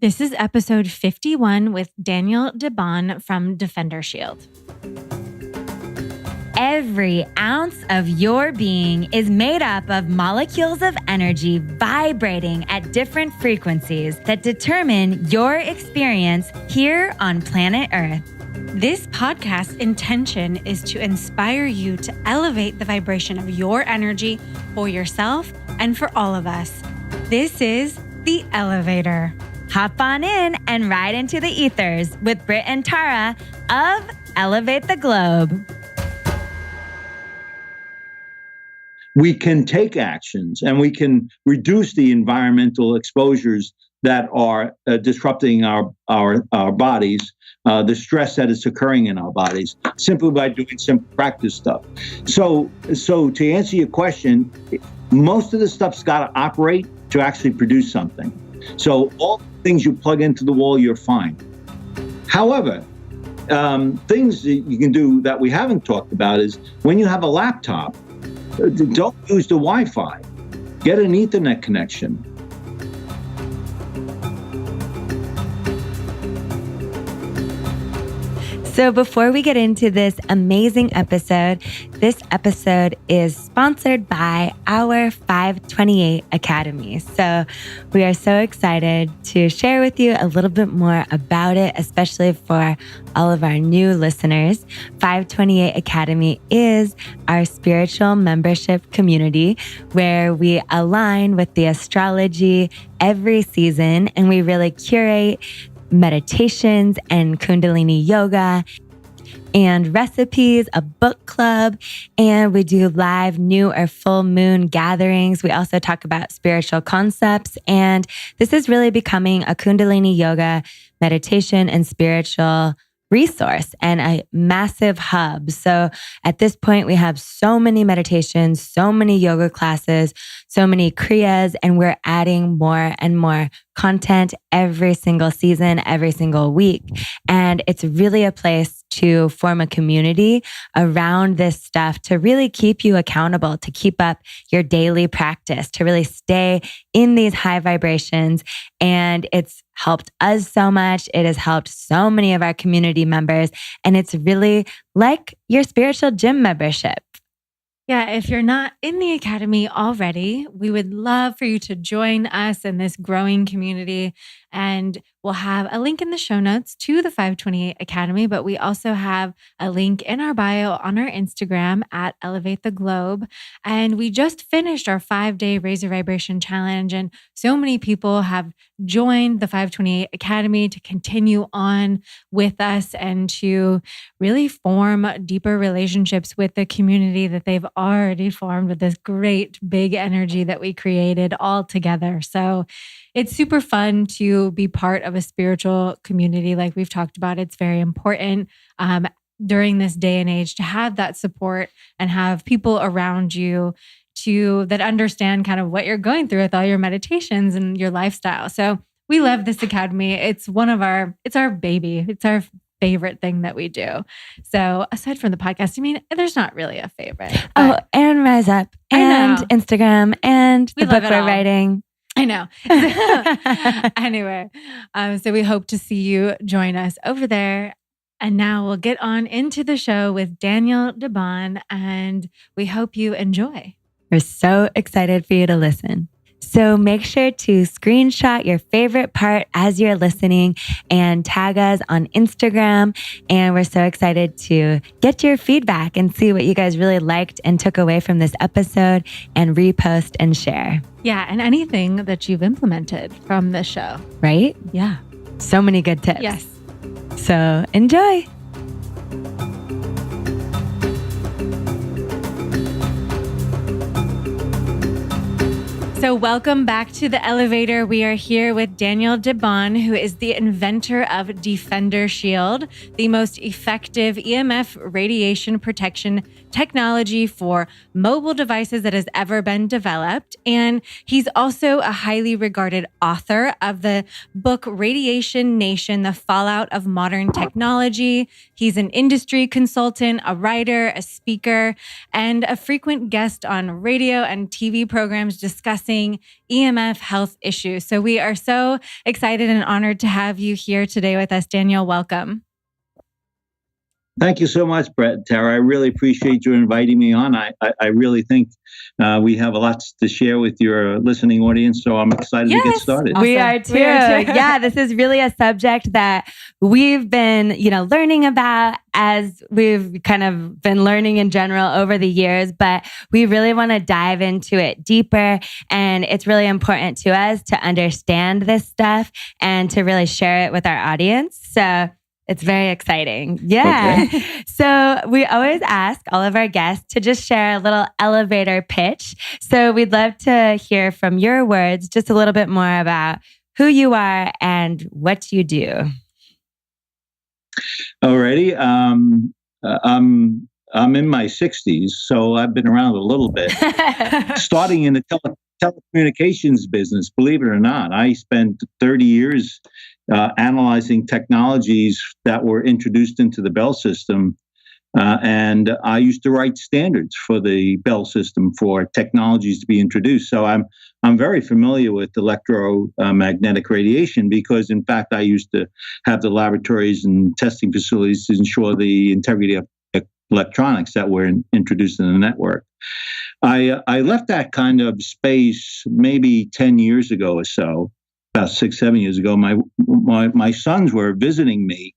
This is episode 51 with Daniel DeBaun from DefenderShield. Every ounce of your being is made up of molecules of energy vibrating at different frequencies that determine your experience here on planet Earth. This podcast's intention is to inspire you to elevate the vibration of your energy for yourself and for all of us. This is The Elevator. Hop on in and ride into the ethers with Britt and Tara of Elevate the Globe. We can take actions and we can reduce the environmental exposures that are disrupting our bodies, the stress that is occurring in our bodies, simply by doing some practice stuff. So to answer your question, most of the stuff's got to operate to actually produce something. So all the things you plug into the wall, you're fine. However, things that you can do that we haven't talked about is when you have a laptop, don't use the Wi-Fi. Get an Ethernet connection. So before we get into this amazing episode is sponsored by our 528 Academy. So we are so excited to share with you a little bit more about it, especially for all of our new listeners. 528 Academy is our spiritual membership community where we align with the astrology every season, and we really curate meditations and Kundalini yoga and recipes, a book club, and we do live new or full moon gatherings. We also talk about spiritual concepts, and this is really becoming a Kundalini yoga, meditation, and spiritual resource and a massive hub. So at this point, we have so many meditations, so many yoga classes, so many kriyas, and we're adding more and more content every single season, every single week. And it's really a place to form a community around this stuff to really keep you accountable, to keep up your daily practice, to really stay in these high vibrations. And it's helped us so much. It has helped so many of our community members. And it's really like your spiritual gym membership. Yeah, if you're not in the Academy already, we would love for you to join us in this growing community. And we'll have a link in the show notes to the 528 Academy, but we also have a link in our bio on our Instagram at Elevate the Globe. And we just finished our 5-day Raise Your Vibration Challenge. And so many people have joined the 528 Academy to continue on with us and to really form deeper relationships with the community that they've already formed with this great big energy that we created all together. So it's super fun to be part of a spiritual community. Like we've talked about, it's very important during this day and age to have that support and have people around you that understand kind of what you're going through with all your meditations and your lifestyle. So we love this Academy. It's our baby. It's our favorite thing that we do. So aside from the podcast, I mean, there's not really a favorite. Oh, and Rise Up and Instagram and the book we're writing. I know. Anyway, so we hope to see you join us over there. And now we'll get on into the show with Daniel DeBaun, and we hope you enjoy. We're so excited for you to listen. So make sure to screenshot your favorite part as you're listening and tag us on Instagram. And we're so excited to get your feedback and see what you guys really liked and took away from this episode and repost and share. Yeah, and anything that you've implemented from this show. Right? Yeah. So many good tips. Yes. So enjoy. So welcome back to The Elevator. We are here with Daniel DeBaun, who is the inventor of DefenderShield, the most effective EMF radiation protection technology for mobile devices that has ever been developed. And he's also a highly regarded author of the book Radiation Nation, The Fallout of Modern Technology. He's an industry consultant, a writer, a speaker, and a frequent guest on radio and TV programs discussing addressing EMF health issues. So we are so excited and honored to have you here today with us, Daniel. Welcome. Thank you so much, Brett and Tara. I really appreciate you inviting me on. I really think we have a lot to share with your listening audience, so I'm excited to get started. Awesome. We are too. Yeah, this is really a subject that we've been, learning about as we've kind of been learning in general over the years, but we really want to dive into it deeper. And it's really important to us to understand this stuff and to really share it with our audience. So it's very exciting. Yeah. Okay. So we always ask all of our guests to just share a little elevator pitch. So we'd love to hear from your words just a little bit more about who you are and what you do. Alrighty. I'm in my 60s, so I've been around a little bit. Starting in the telecommunications business, believe it or not, I spent 30 years analyzing technologies that were introduced into the Bell system. And I used to write standards for the Bell system for technologies to be introduced. So I'm very familiar with electromagnetic radiation because, in fact, I used to have the laboratories and testing facilities to ensure the integrity of electronics that were introduced in the network. I left that kind of space maybe 10 years ago or so, about 6-7 years ago. My sons were visiting me.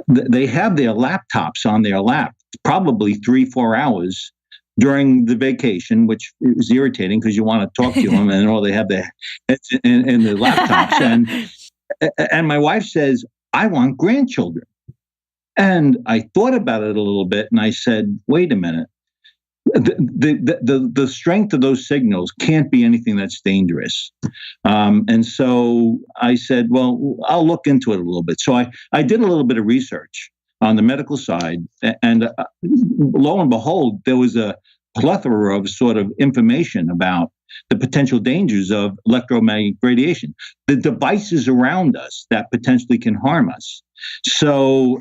They have their laptops on their lap, probably 3-4 hours during the vacation, which is irritating because you want to talk to them, and all they have their heads in the laptops. And my wife says, "I want grandchildren." And I thought about it a little bit, and I said, "Wait a minute. The strength of those signals can't be anything that's dangerous." And so I said, well, I'll look into it a little bit. So I did a little bit of research on the medical side, and lo and behold, there was a plethora of sort of information about the potential dangers of electromagnetic radiation, the devices around us that potentially can harm us. So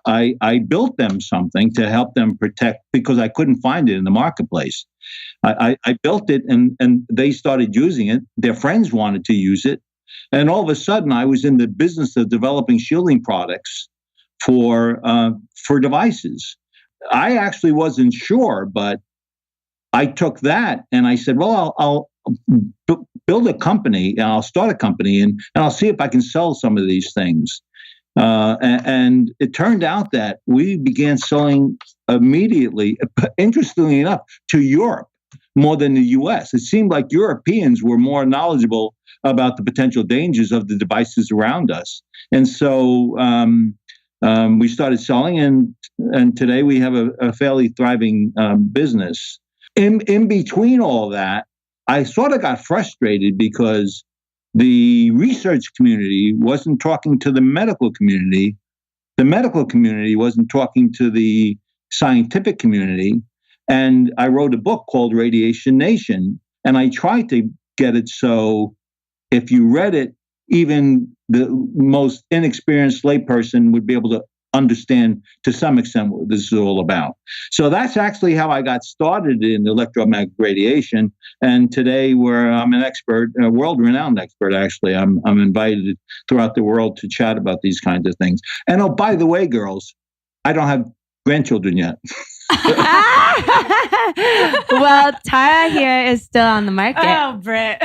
I built them something to help them protect, because I couldn't find it in the marketplace. I built it, and they started using it. Their friends wanted to use it. And all of a sudden, I was in the business of developing shielding products for devices. I actually wasn't sure, but I took that and I said, well, I'll build a company, and I'll start a company, and I'll see if I can sell some of these things. And it turned out that we began selling immediately, interestingly enough, to Europe more than the US. It seemed like Europeans were more knowledgeable about the potential dangers of the devices around us. And so we started selling, and today we have a fairly thriving business. In between all that, I sort of got frustrated because the research community wasn't talking to the medical community. The medical community wasn't talking to the scientific community. And I wrote a book called Radiation Nation. And I tried to get it so if you read it, even the most inexperienced layperson would be able to understand to some extent what this is all about. So that's actually how I got started in electromagnetic radiation. And today, I'm an expert, a world-renowned expert, actually. I'm invited throughout the world to chat about these kinds of things. And oh, by the way, girls, I don't have grandchildren yet. Well, Tara here is still on the market. Oh, Britt.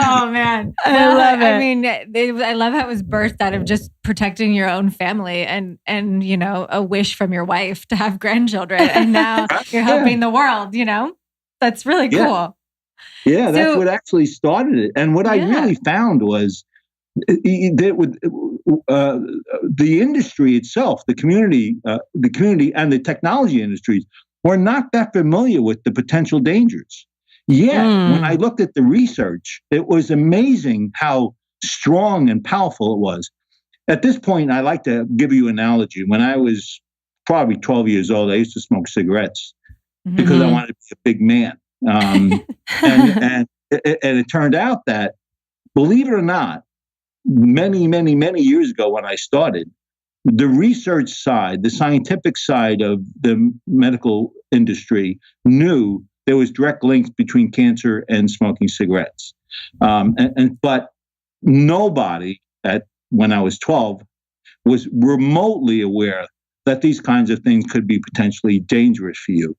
Oh, man. I love it. I mean, I love how it was birthed out of just protecting your own family and a wish from your wife to have grandchildren. And now you're helping the world, That's really cool. Yeah, that's what actually started it. And what I really found was the industry itself, the community and the technology industries were not that familiar with the potential dangers. Yet, when I looked at the research, it was amazing how strong and powerful it was. At this point, I like to give you an analogy. When I was probably 12 years old, I used to smoke cigarettes because I wanted to be a big man. And it turned out that, believe it or not, many, many, many years ago when I started, the research side, the scientific side of the medical industry knew there was direct links between cancer and smoking cigarettes. But nobody when I was 12 was remotely aware that these kinds of things could be potentially dangerous for you.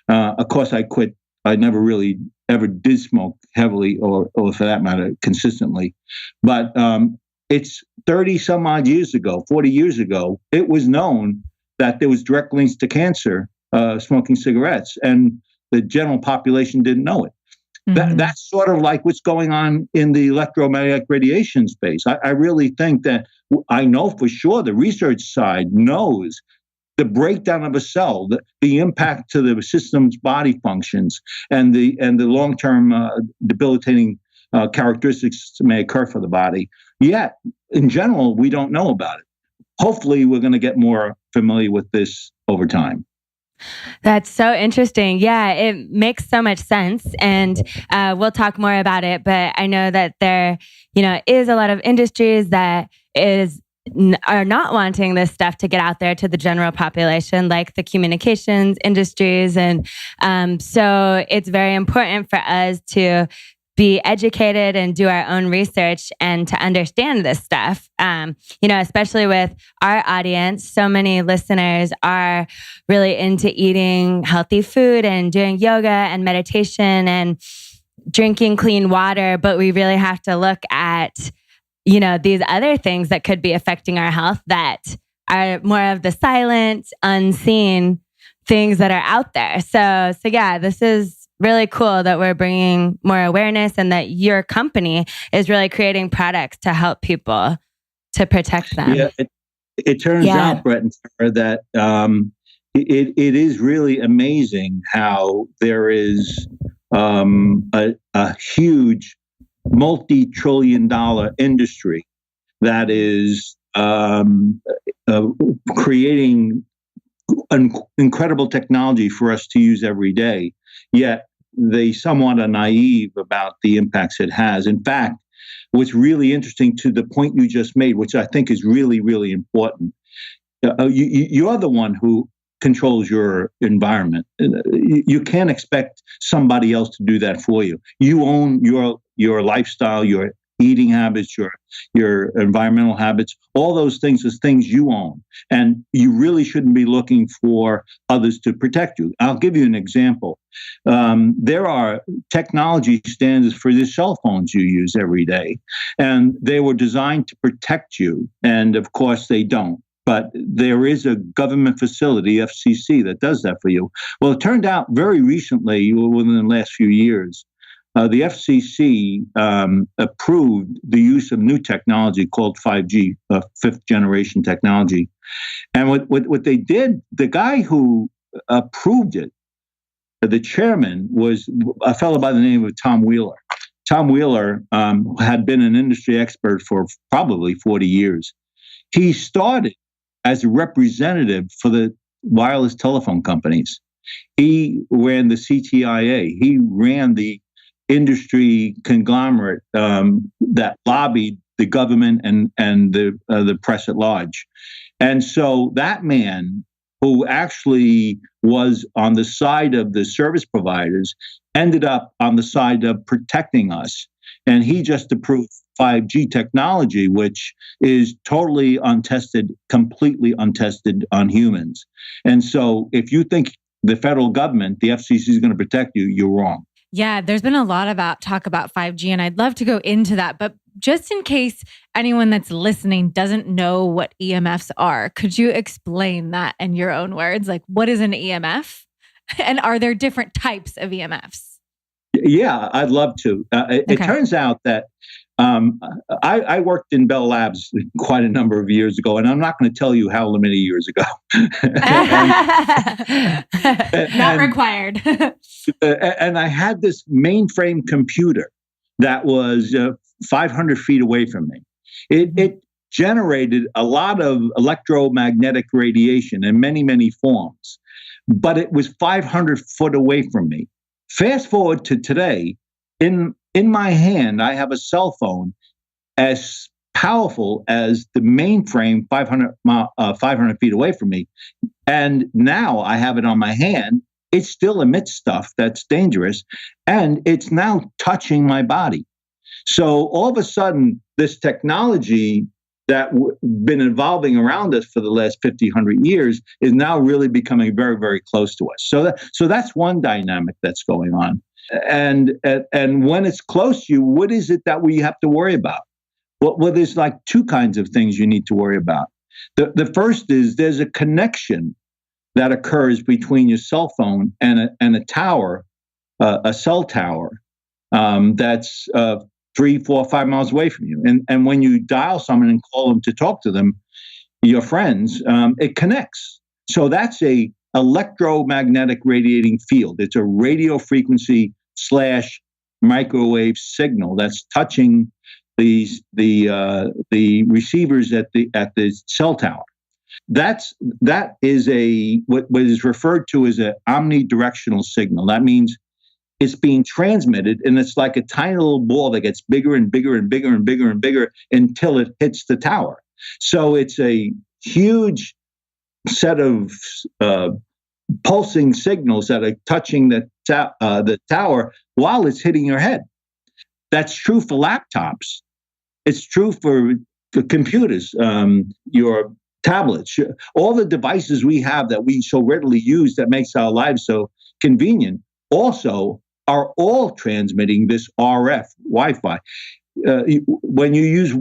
Of course, I quit. I never really ever did smoke heavily or for that matter, consistently. But it's 30 some odd years ago, 40 years ago, it was known that there was direct links to cancer, smoking cigarettes, and the general population didn't know it. That's sort of like what's going on in the electromagnetic radiation space. I really think that I know for sure the research side knows the breakdown of a cell, the impact to the system's body functions, and the long-term debilitating characteristics that may occur for the body. Yet, in general, we don't know about it. Hopefully, we're going to get more familiar with this over time. That's so interesting. Yeah, it makes so much sense. And we'll talk more about it. But I know that there, is a lot of industries that are not wanting this stuff to get out there to the general population, like the communications industries. And so it's very important for us to be educated and do our own research and to understand this stuff. Especially with our audience, so many listeners are really into eating healthy food and doing yoga and meditation and drinking clean water. But we really have to look at, these other things that could be affecting our health that are more of the silent, unseen things that are out there. So yeah, this is really cool that we're bringing more awareness and that your company is really creating products to help people to protect them. Yeah, it turns out, Brett and Sarah, that it is really amazing how there is a huge multi-trillion-dollar industry that is creating incredible technology for us to use every day. Yet they somewhat are naive about the impacts it has. In fact, what's really interesting to the point you just made, which I think is really, really important, you're the one who controls your environment. You can't expect somebody else to do that for you. You own your lifestyle, your eating habits, your environmental habits. All those things is things you own, and you really shouldn't be looking for others to protect you. I'll give you an example. There are technology standards for the cell phones you use every day, and they were designed to protect you, and of course they don't. But there is a government facility, FCC, that does that for you. Well, it turned out very recently, within the last few years, the FCC approved the use of new technology called 5G, fifth generation technology. And what they did, the guy who approved it, the chairman, was a fellow by the name of Tom Wheeler. Tom Wheeler had been an industry expert for probably 40 years. He started as a representative for the wireless telephone companies. He ran the CTIA. He ran the industry conglomerate that lobbied the government and the press at large. And so that man, who actually was on the side of the service providers, ended up on the side of protecting us. And he just approved 5G technology, which is totally untested, completely untested on humans. And so if you think the federal government, the FCC, is going to protect you, you're wrong. Yeah, there's been a lot about talk about 5G, and I'd love to go into that. But just in case anyone that's listening doesn't know what EMFs are, could you explain that in your own words? Like, what is an EMF? And are there different types of EMFs? Yeah, I'd love to. It turns out that I worked in Bell Labs quite a number of years ago, and I'm not going to tell you how many years ago. Not required. And I had this mainframe computer that was 500 feet away from me. It generated a lot of electromagnetic radiation in many, many forms, but it was 500 foot away from me. Fast forward to today, in my hand, I have a cell phone as powerful as the mainframe 500 feet away from me. And now I have it on my hand. It still emits stuff that's dangerous, and it's now touching my body. So all of a sudden, this technology that been evolving around us for the last 50, 100 years is now really becoming very, very close to us. So that's one dynamic that's going on. And when it's close to you, what is it that we have to worry about? Well, there's like two kinds of things you need to worry about. The first is there's a connection that occurs between your cell phone and a tower, a cell tower, that's 3, 4, 5 miles away from you. And when you dial someone and call them to talk to them, your friends, it connects. So that's a electromagnetic radiating field. It's a radio frequency / microwave signal that's touching the receivers at the cell tower. That is what is referred to as an omnidirectional signal. That means it's being transmitted, and it's like a tiny little ball that gets bigger and bigger and bigger and bigger and bigger until it hits the tower. So it's a huge set of pulsing signals that are touching the tower while it's hitting your head. That's true for laptops. It's true for computers, your tablets, all the devices we have that we so readily use that makes our lives so convenient also are all transmitting this RF Wi-Fi. When you use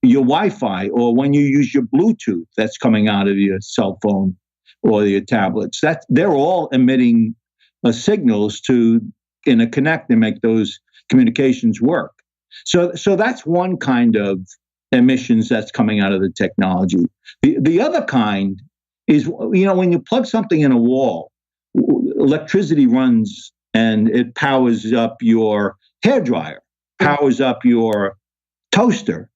your Wi-Fi or when you use your Bluetooth that's coming out of your cell phone or your tablets, they're all emitting signals to connect and make those communications work. So that's one kind of emissions that's coming out of the technology. The other kind is, when you plug something in a wall, electricity runs and it powers up your hairdryer, powers up your toaster.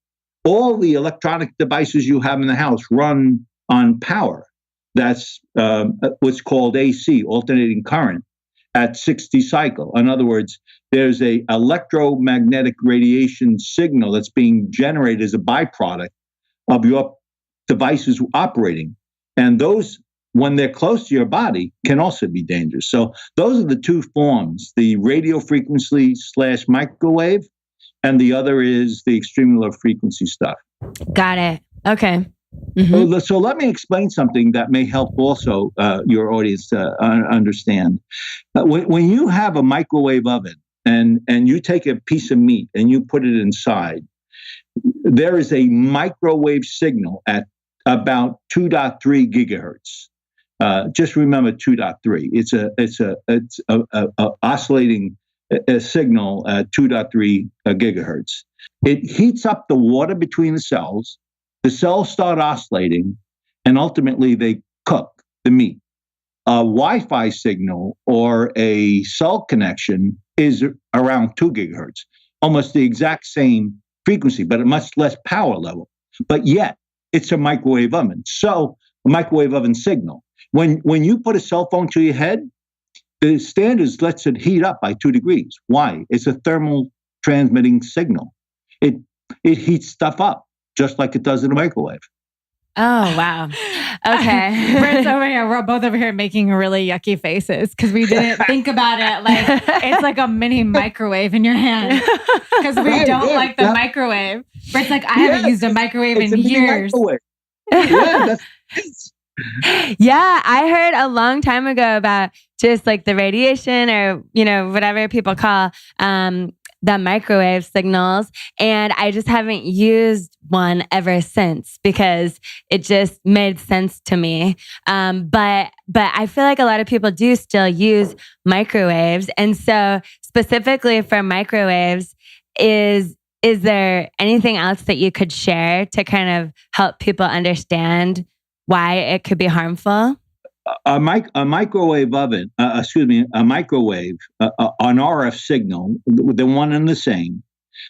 All the electronic devices you have in the house run on power. That's what's called AC, alternating current, at 60 cycle. In other words, there's a electromagnetic radiation signal that's being generated as a byproduct of your devices operating. And those, when they're close to your body, can also be dangerous. So those are the two forms, the radio frequency / microwave, and the other is the extreme low frequency stuff. Got it. Okay. Mm-hmm. So let me explain something that may help also your audience to understand. When you have a microwave oven and you take a piece of meat and you put it inside, there is a microwave signal at about 2.3 gigahertz. Just remember 2.3. It's a oscillating a signal at 2.3 gigahertz. It heats up the water between the cells. The cells start oscillating, and ultimately they cook the meat. A Wi-Fi signal or a cell connection is around 2 gigahertz, almost the exact same frequency, but a much less power level. But yet, it's a microwave oven. So, a microwave oven signal. When you put a cell phone to your head, the standards lets it heat up by 2 degrees. Why? It's a thermal transmitting signal. It heats stuff up, just like it does in a microwave. Oh, wow. Okay. We're both over here making really yucky faces because we didn't think about it like it's like a mini microwave in your hand because we don't like the microwave. But it's like, I haven't used a microwave in years. Yeah, I heard a long time ago about just like the radiation or, whatever people call the microwave signals. And I just haven't used one ever since because it just made sense to me. But I feel like a lot of people do still use microwaves. And so specifically for microwaves, is there anything else that you could share to kind of help people understand why it could be harmful? A microwave oven, a microwave, an RF signal, the one and the same.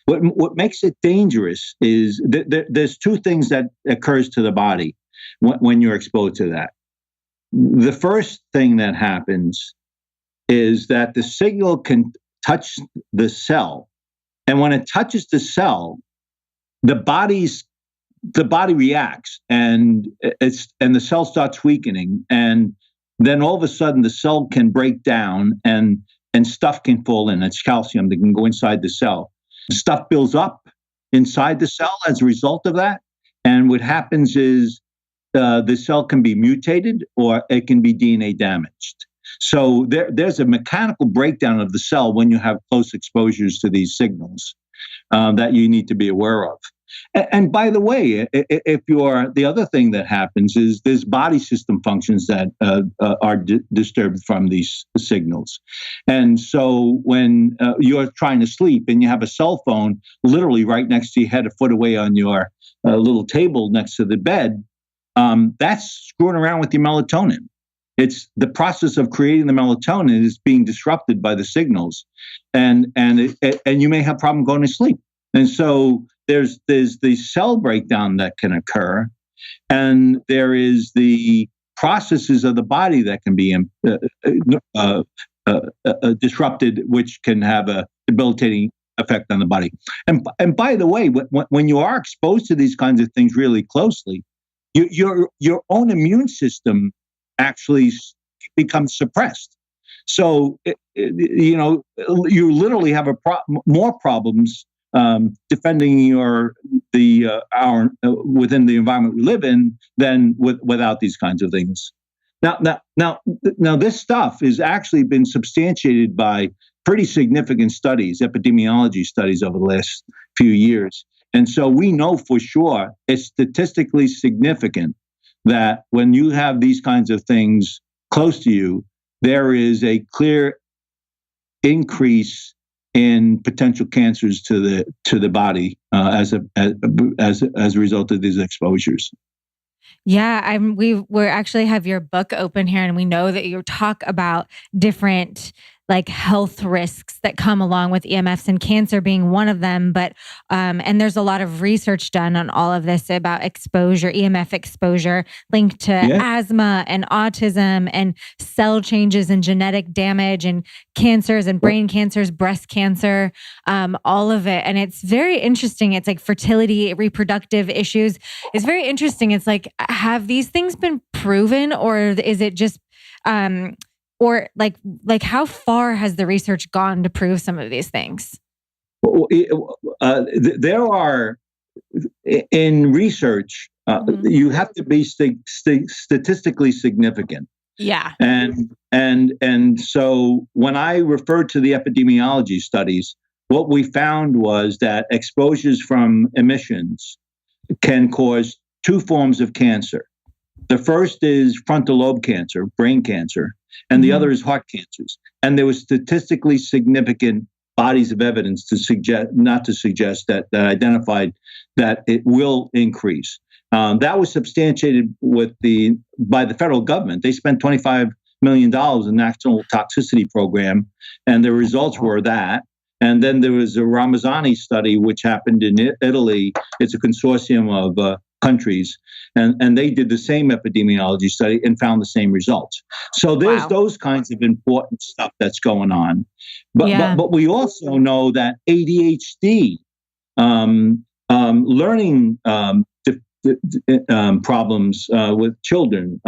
What makes it dangerous is there's two things that occurs to the body when you're exposed to that. The first thing that happens is that the signal can touch the cell. And when it touches the cell, the body's the body reacts, and the cell starts weakening, and then all of a sudden the cell can break down, and stuff can fall in. It's calcium that can go inside the cell. Stuff builds up inside the cell as a result of that, and what happens is the cell can be mutated or it can be DNA damaged. So there's a mechanical breakdown of the cell when you have close exposures to these signals that you need to be aware of. And by the way, if the other thing that happens is there's body system functions that are disturbed from these signals. And so when you're trying to sleep and you have a cell phone literally right next to your head, a foot away on your little table next to the bed, that's screwing around with your melatonin. It's the process of creating the melatonin is being disrupted by the signals, and you may have problem going to sleep. And so there's the cell breakdown that can occur, and there is the processes of the body that can be disrupted, which can have a debilitating effect on the body. And by the way, when you are exposed to these kinds of things really closely, your own immune system actually becomes suppressed. So you literally have more problems defending within the environment we live in than without these kinds of things. Now, this stuff has actually been substantiated by pretty significant studies, epidemiology studies over the last few years. And so we know for sure it's statistically significant that when you have these kinds of things close to you, there is a clear increase in potential cancers to the body as a result of these exposures. Yeah, we're actually have your book open here, and we know that you talk about different like health risks that come along with EMFs, and cancer being one of them. But and there's a lot of research done on all of this about exposure, EMF exposure linked to asthma and autism and cell changes and genetic damage and cancers and brain cancers, breast cancer, all of it. And it's very interesting. It's like fertility, reproductive issues. It's very interesting. It's like, have these things been proven, or is it just or like how far has the research gone to prove some of these things? There are, in research, you have to be statistically significant. Yeah. And so when I referred to the epidemiology studies, what we found was that exposures from emissions can cause two forms of cancer. The first is frontal lobe cancer, brain cancer, and the other is heart cancers. And there was statistically significant bodies of evidence to suggest that identified that it will increase. That was substantiated by the federal government. They spent $25 million in the National Toxicity Program, and the results were that. And then there was a Ramazzani study, which happened in Italy. It's a consortium of countries, and they did the same epidemiology study and found the same results. So there's those kinds of important stuff that's going on. But we also know that ADHD, learning problems with children,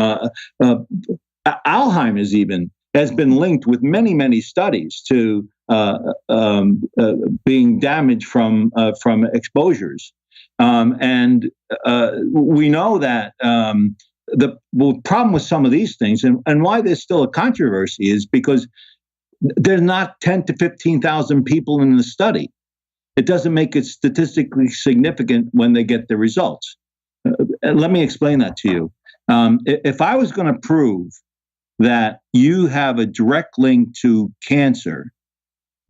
Alzheimer's even has been linked with many studies to being damaged from exposures. And we know that the problem with some of these things and why there's still a controversy is because there's not 10 to 15,000 people in the study. It doesn't make it statistically significant when they get the results. Let me explain that to you. If I was going to prove that you have a direct link to cancer,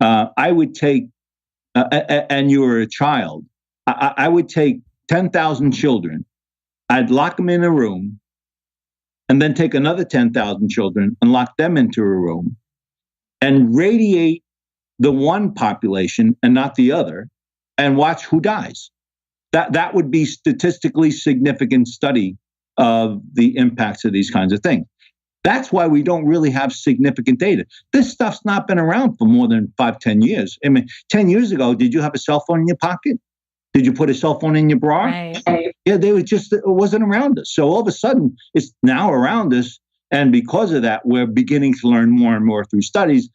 I would take, and you were a child, I would take 10,000 children, I'd lock them in a room, and then take another 10,000 children and lock them into a room and radiate the one population and not the other and watch who dies. That would be statistically significant study of the impacts of these kinds of things. That's why we don't really have significant data. This stuff's not been around for more than 5-10 years. I mean, 10 years ago, did you have a cell phone in your pocket? Did you put a cell phone in your bra? Right. Yeah, it wasn't around us. So all of a sudden, it's now around us. And because of that, we're beginning to learn more and more through studies.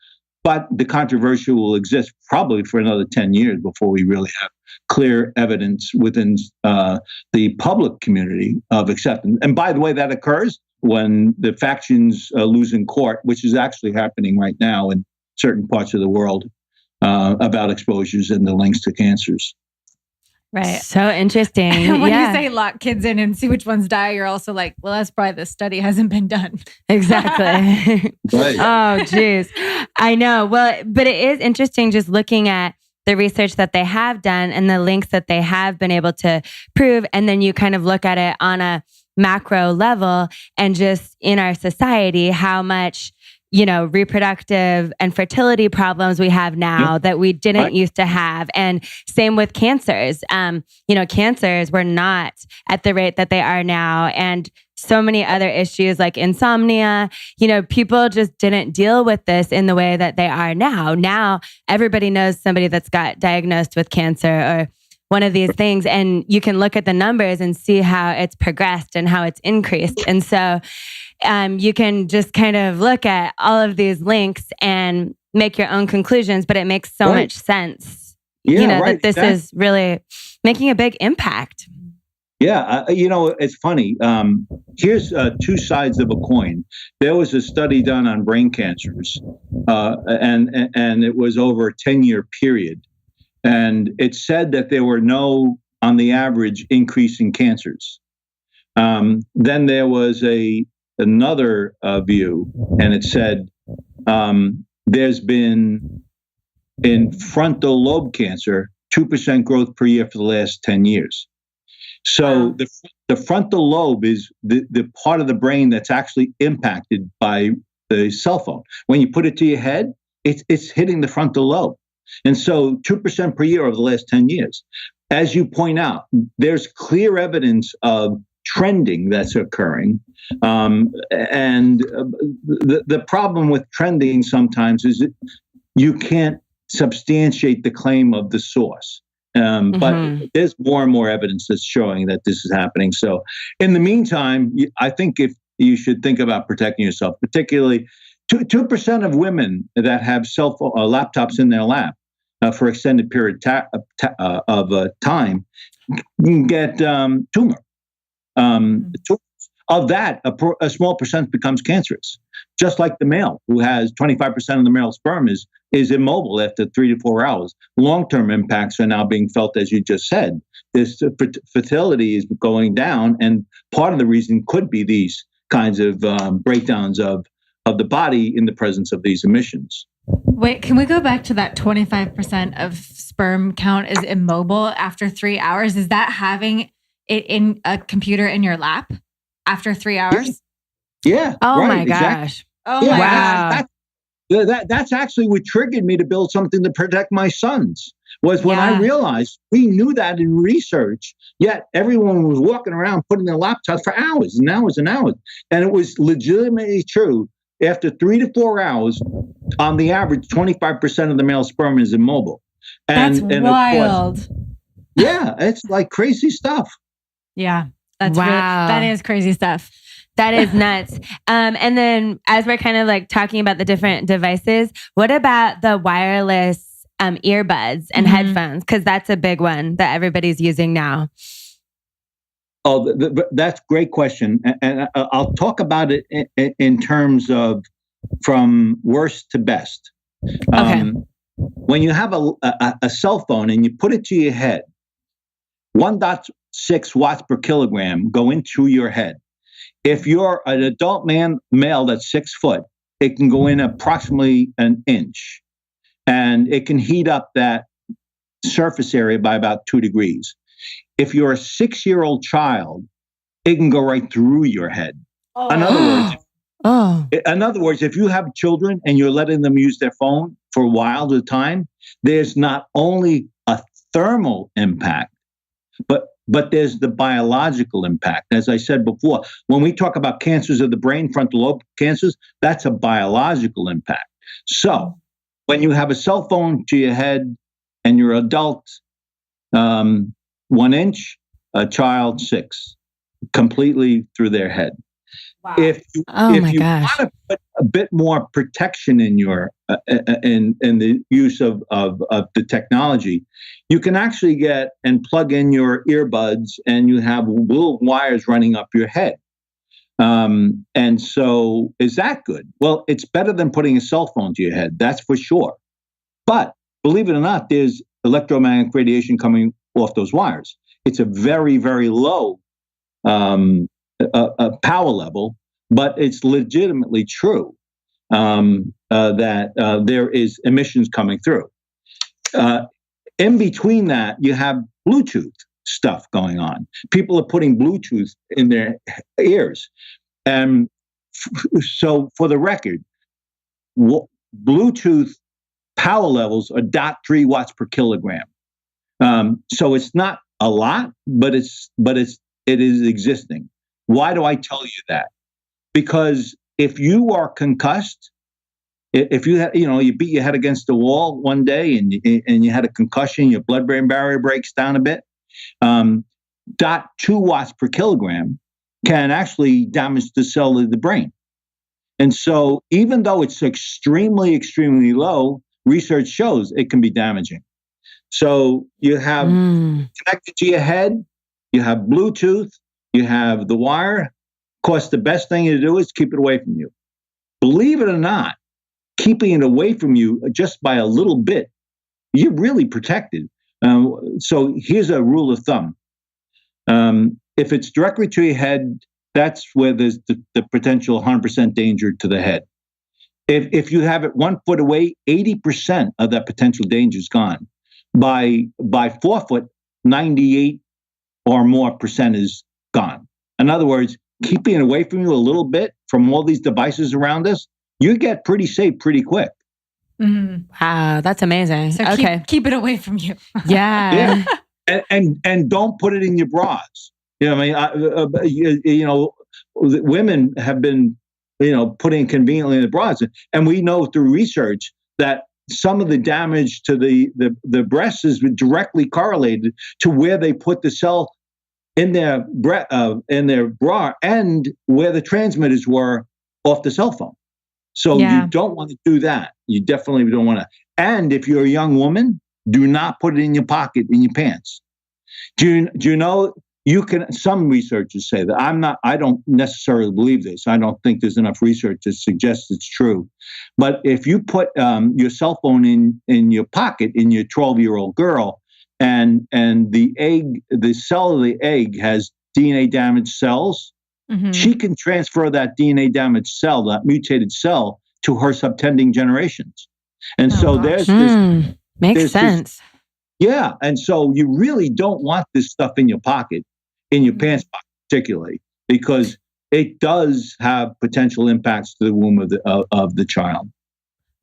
But the controversy will exist probably for another 10 years before we really have clear evidence within the public community of acceptance. And by the way, that occurs when the factions lose in court, which is actually happening right now in certain parts of the world about exposures and the links to cancers. Right. So interesting. When you say lock kids in and see which ones die, you're also like, well, that's probably the study hasn't been done. Exactly. Right. Oh, geez. I know. Well, but it is interesting just looking at the research that they have done and the links that they have been able to prove. And then you kind of look at it on a macro level and just in our society, how much reproductive and fertility problems we have now that we didn't used to have. And same with cancers. Cancers were not at the rate that they are now. And so many other issues like insomnia, people just didn't deal with this in the way that they are now. Now everybody knows somebody that's got diagnosed with cancer or one of these things. And you can look at the numbers and see how it's progressed and how it's increased. And so you can just kind of look at all of these links and make your own conclusions, but it makes so much sense, that this is really making a big impact. Yeah, it's funny. Here's two sides of a coin. There was a study done on brain cancers, and it was over a 10-year period. And it said that there were no, on the average, increase in cancers. Then there was another view, and it said there's been in frontal lobe cancer 2% growth per year for the last 10 years. So the frontal lobe is the part of the brain that's actually impacted by the cell phone. When you put it to your head, it's hitting the frontal lobe. And so 2% per year over the last 10 years. As you point out, there's clear evidence of trending that's occurring. The problem with trending sometimes is that you can't substantiate the claim of the source. But there's more and more evidence that's showing that this is happening. So in the meantime, I think if you should think about protecting yourself, particularly 2% of women that have cell phone laptops in their lap for extended period of time can get tumor. Of that, a small percent becomes cancerous. Just like the male, who has 25% of the male sperm is immobile after 3 to 4 hours. Long-term impacts are now being felt, as you just said. This fertility is going down, and part of the reason could be these kinds of breakdowns of the body in the presence of these emissions. Wait, can we go back to that 25% of sperm count is immobile after 3 hours? Is that having it in a computer in your lap after 3 hours? Yeah. Oh right, my exactly. gosh. Oh my Wow. That's actually what triggered me to build something to protect my sons. Was when I realized we knew that in research, yet everyone was walking around putting their laptops for hours and hours and hours. And it was legitimately true. After 3 to 4 hours, on the average, 25% of the male sperm is immobile. That's wild. Of course, yeah, it's like crazy stuff. Yeah, that's wow. That is crazy stuff. That is nuts. And then as we're kind of like talking about the different devices, what about the wireless earbuds and headphones? Because that's a big one that everybody's using now. Oh, that's a great question. And I'll talk about it in terms of from worst to best. Okay. When you have a cell phone and you put it to your head, 1.6 watts per kilogram go into your head. If you're an adult male that's 6 foot, it can go in approximately an inch. And it can heat up that surface area by about 2 degrees. If you're a 6-year-old child, it can go right through your head. Oh. In other words, if you have children and you're letting them use their phone for a while at a time, there's not only a thermal impact, but there's the biological impact. As I said before, when we talk about cancers of the brain, frontal lobe cancers, that's a biological impact. So when you have a cell phone to your head and you're adult, 1 inch, a child 6, completely through their head. Wow. If you want to put a bit more protection in your in the use of the technology, you can actually get and plug in your earbuds, and you have little wires running up your head. And so, is that good? Well, it's better than putting a cell phone to your head, that's for sure. But believe it or not, there's electromagnetic radiation coming off those wires. It's a very, very low power level, but it's legitimately true that there is emissions coming through. In between that, you have Bluetooth stuff going on. People are putting Bluetooth in their ears. And so for the record, Bluetooth power levels are 0.3 watts per kilogram. So it's not a lot, but it is existing. Why do I tell you that? Because if you are concussed, if you you beat your head against the wall one day and you had a concussion, your blood-brain barrier breaks down a bit, 0.2 watts per kilogram can actually damage the cell of the brain. And so even though it's extremely, extremely low, research shows it can be damaging. So you have connected to your head, you have Bluetooth, you have the wire. Of course, the best thing to do is keep it away from you. Believe it or not, keeping it away from you just by a little bit, you're really protected. So here's a rule of thumb. If it's directly to your head, that's where there's the potential 100% danger to the head. If you have it 1 foot away, 80% of that potential danger is gone. By 4 foot, 98 or more percent is gone. In other words, keeping it away from you a little bit from all these devices around us, you get pretty safe pretty quick. Mm-hmm. Wow, that's amazing. So okay, keep it away from you. Yeah. And don't put it in your bras. Women have been, putting conveniently in the bras, and we know through research that some of the damage to the breasts is directly correlated to where they put the cell in their bra and where the transmitters were off the cell phone. So you don't want to do that. You definitely don't want to. And if you're a young woman, do not put it in your pocket, in your pants. Do you know, some researchers say that. I don't necessarily believe this. I don't think there's enough research to suggest it's true. But if you put your cell phone in your pocket, in your 12-year-old girl, and the cell of the egg has DNA damaged cells, she can transfer that DNA damaged cell, that mutated cell, to her subtending generations. And there's this. Makes sense. And so you really don't want this stuff in your pocket, in your pants pocket particularly, because it does have potential impacts to the womb of the child.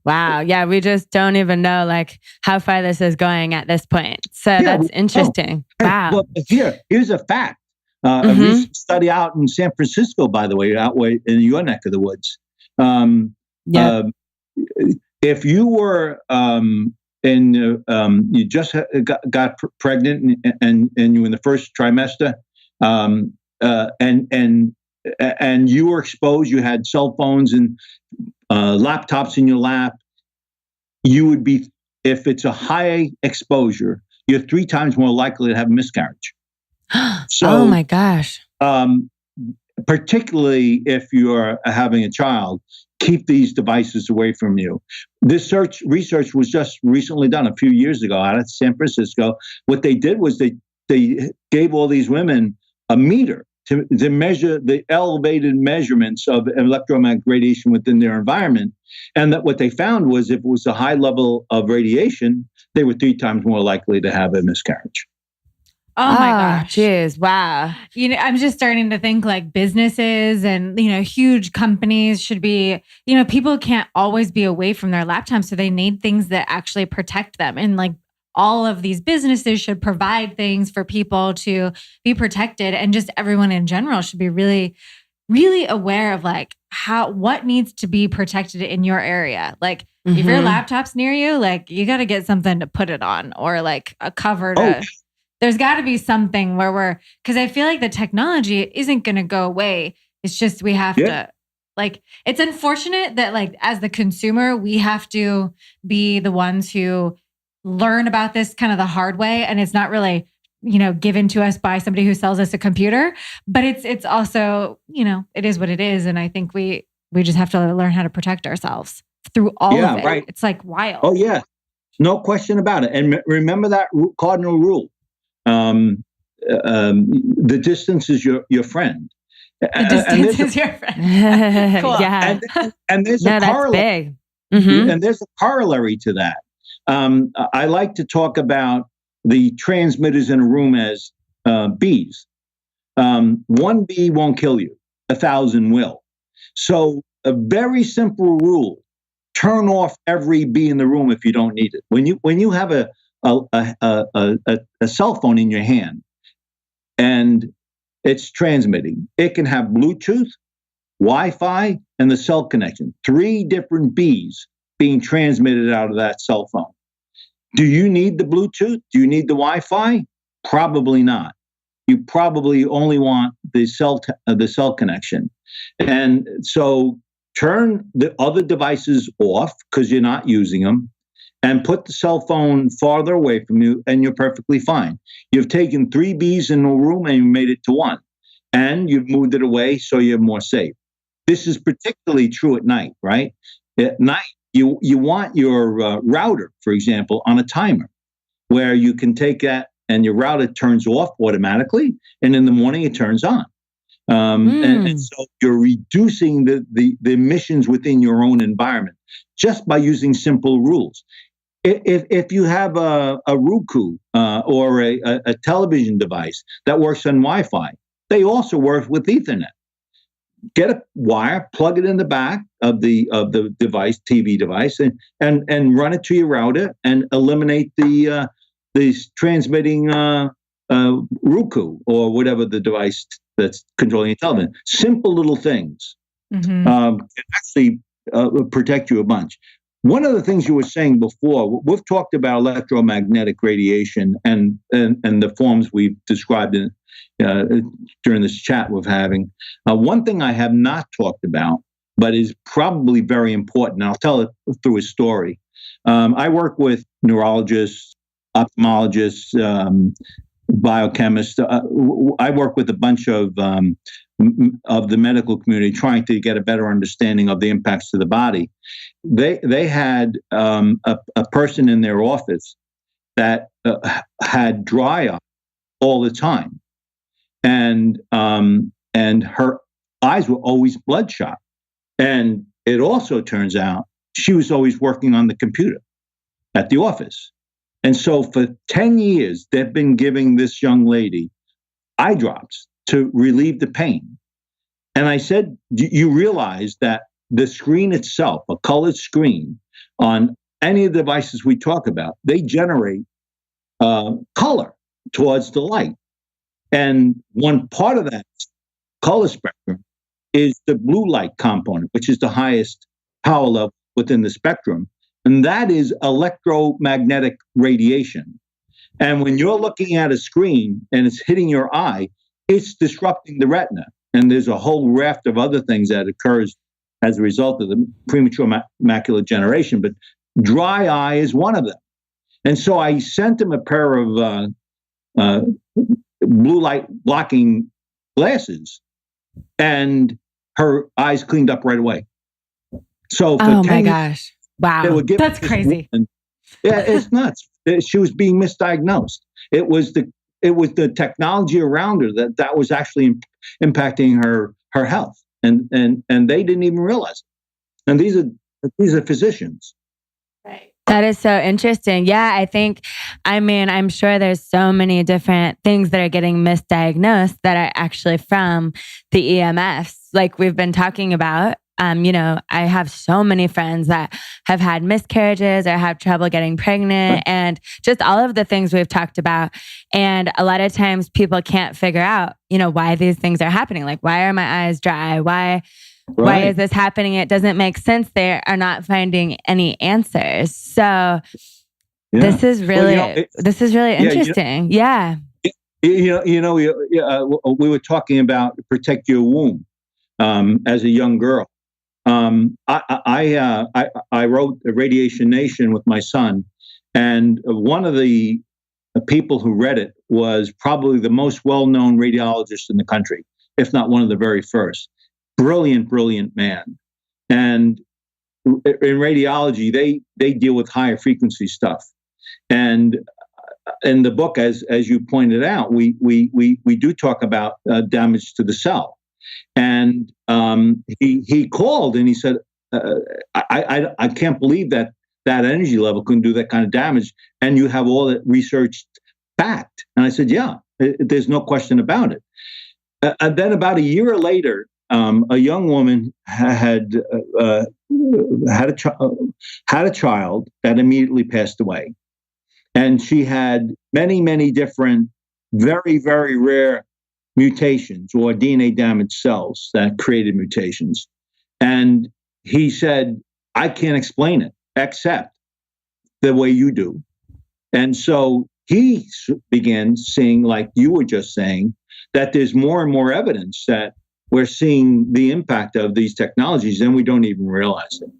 Wow. Yeah, we just don't even know how far this is going at this point. So that's interesting. Wow. Well, here's a fact. A recent study out in San Francisco, by the way, out way in your neck of the woods. If you were you just got pregnant and you were in the first trimester, and you were exposed, you had cell phones and laptops in your lap, you would be, if it's a high exposure, you're 3 times more likely to have a miscarriage. So, oh my gosh. Particularly if you're having a child, keep these devices away from you. This research was just recently done a few years ago out of San Francisco. What they did was they gave all these women a meter to measure the elevated measurements of electromagnetic radiation within their environment. And that what they found was if it was a high level of radiation, they were 3 times more likely to have a miscarriage. Oh my gosh. Geez. Wow. I'm just starting to think businesses and, huge companies should be, people can't always be away from their laptops. So they need things that actually protect them. And all of these businesses should provide things for people to be protected. And just everyone in general should be really, really aware of what needs to be protected in your area. If your laptop's near you, you got to get something to put it on or a cover to there's got to be something where because I feel like the technology isn't going to go away. It's just we have to, like, it's unfortunate that, like, as the consumer, we have to be the ones who learn about this kind of the hard way. And it's not really, given to us by somebody who sells us a computer, but it's also, it is what it is. And I think we just have to learn how to protect ourselves through all of it. Right. It's like wild. Oh, yeah. No question about it. And remember that cardinal rule. The distance is your friend. The distance is your friend. Cool. Yeah. And there's a corollary. And there's a corollary to that. I like to talk about the transmitters in a room as bees. One bee won't kill you. 1,000 will. So a very simple rule: turn off every bee in the room if you don't need it. When you have a cell phone in your hand and it's transmitting, it can have Bluetooth, Wi-Fi, and the cell connection. 3 different bees being transmitted out of that cell phone. Do you need the Bluetooth? Do you need the Wi-Fi? Probably not. You probably only want the cell connection. And so turn the other devices off because you're not using them, and put the cell phone farther away from you, and you're perfectly fine. You've taken 3 bees in a room and you made it to 1, and you've moved it away so you're more safe. This is particularly true at night, right? At night, you want your router, for example, on a timer, where you can take that and your router turns off automatically, and in the morning it turns on. And so you're reducing the emissions within your own environment just by using simple rules. If you have a Roku or a television device that works on Wi-Fi, they also work with Ethernet. Get a wire, plug it in the back of the device, TV device, and run it to your router, and eliminate the transmitting Roku or whatever the device that's controlling your television. Simple little things can actually protect you a bunch. One of the things you were saying before, we've talked about electromagnetic radiation and the forms we've described during this chat we're having. One thing I have not talked about, but is probably very important, and I'll tell it through a story. I work with neurologists, ophthalmologists, biochemists. I work with a bunch of the medical community trying to get a better understanding of the impacts to the body. They had a person in their office that had dry eye all the time, and her eyes were always bloodshot. And it also turns out she was always working on the computer at the office. And so for 10 years, they've been giving this young lady eye drops to relieve the pain. And I said, you realize that the screen itself, a colored screen on any of the devices we talk about, they generate color towards the light. And one part of that color spectrum is the blue light component, which is the highest power level within the spectrum. And that is electromagnetic radiation. And when you're looking at a screen and it's hitting your eye, it's disrupting the retina. And there's a whole raft of other things that occurs as a result of the premature macular degeneration. But dry eye is one of them. And so I sent him a pair of blue light blocking glasses, and her eyes cleaned up right away. So for oh my gosh. Wow. That's crazy. Woman, yeah, it's nuts. She was being misdiagnosed. It was the technology around her that was actually impacting her health. And they didn't even realize it. And these are physicians. Right. That is so interesting. Yeah, I'm sure there's so many different things that are getting misdiagnosed that are actually from the EMFs, like we've been talking about. I have so many friends that have had miscarriages or have trouble getting pregnant, and just all of the things we've talked about. And a lot of times people can't figure out, why these things are happening. Like, why are my eyes dry? Why is this happening? It doesn't make sense. They are not finding any answers. So this is really interesting. Yeah. We were talking about protect your womb as a young girl. I wrote Radiation Nation with my son, and one of the people who read it was probably the most well-known radiologist in the country, if not one of the very first. Brilliant, brilliant man. And in radiology, they deal with higher frequency stuff. And in the book, as you pointed out, we do talk about damage to the cell. And he called and he said, I can't believe that energy level can do that kind of damage, and you have all that research backed. And I said, yeah, there's no question about it. And then about a year later, a young woman had a child that immediately passed away. And she had many, many different, very, very rare mutations or DNA damaged cells that created mutations. And he said, I can't explain it except the way you do. And so he began seeing, like you were just saying, that there's more and more evidence that we're seeing the impact of these technologies and we don't even realize it.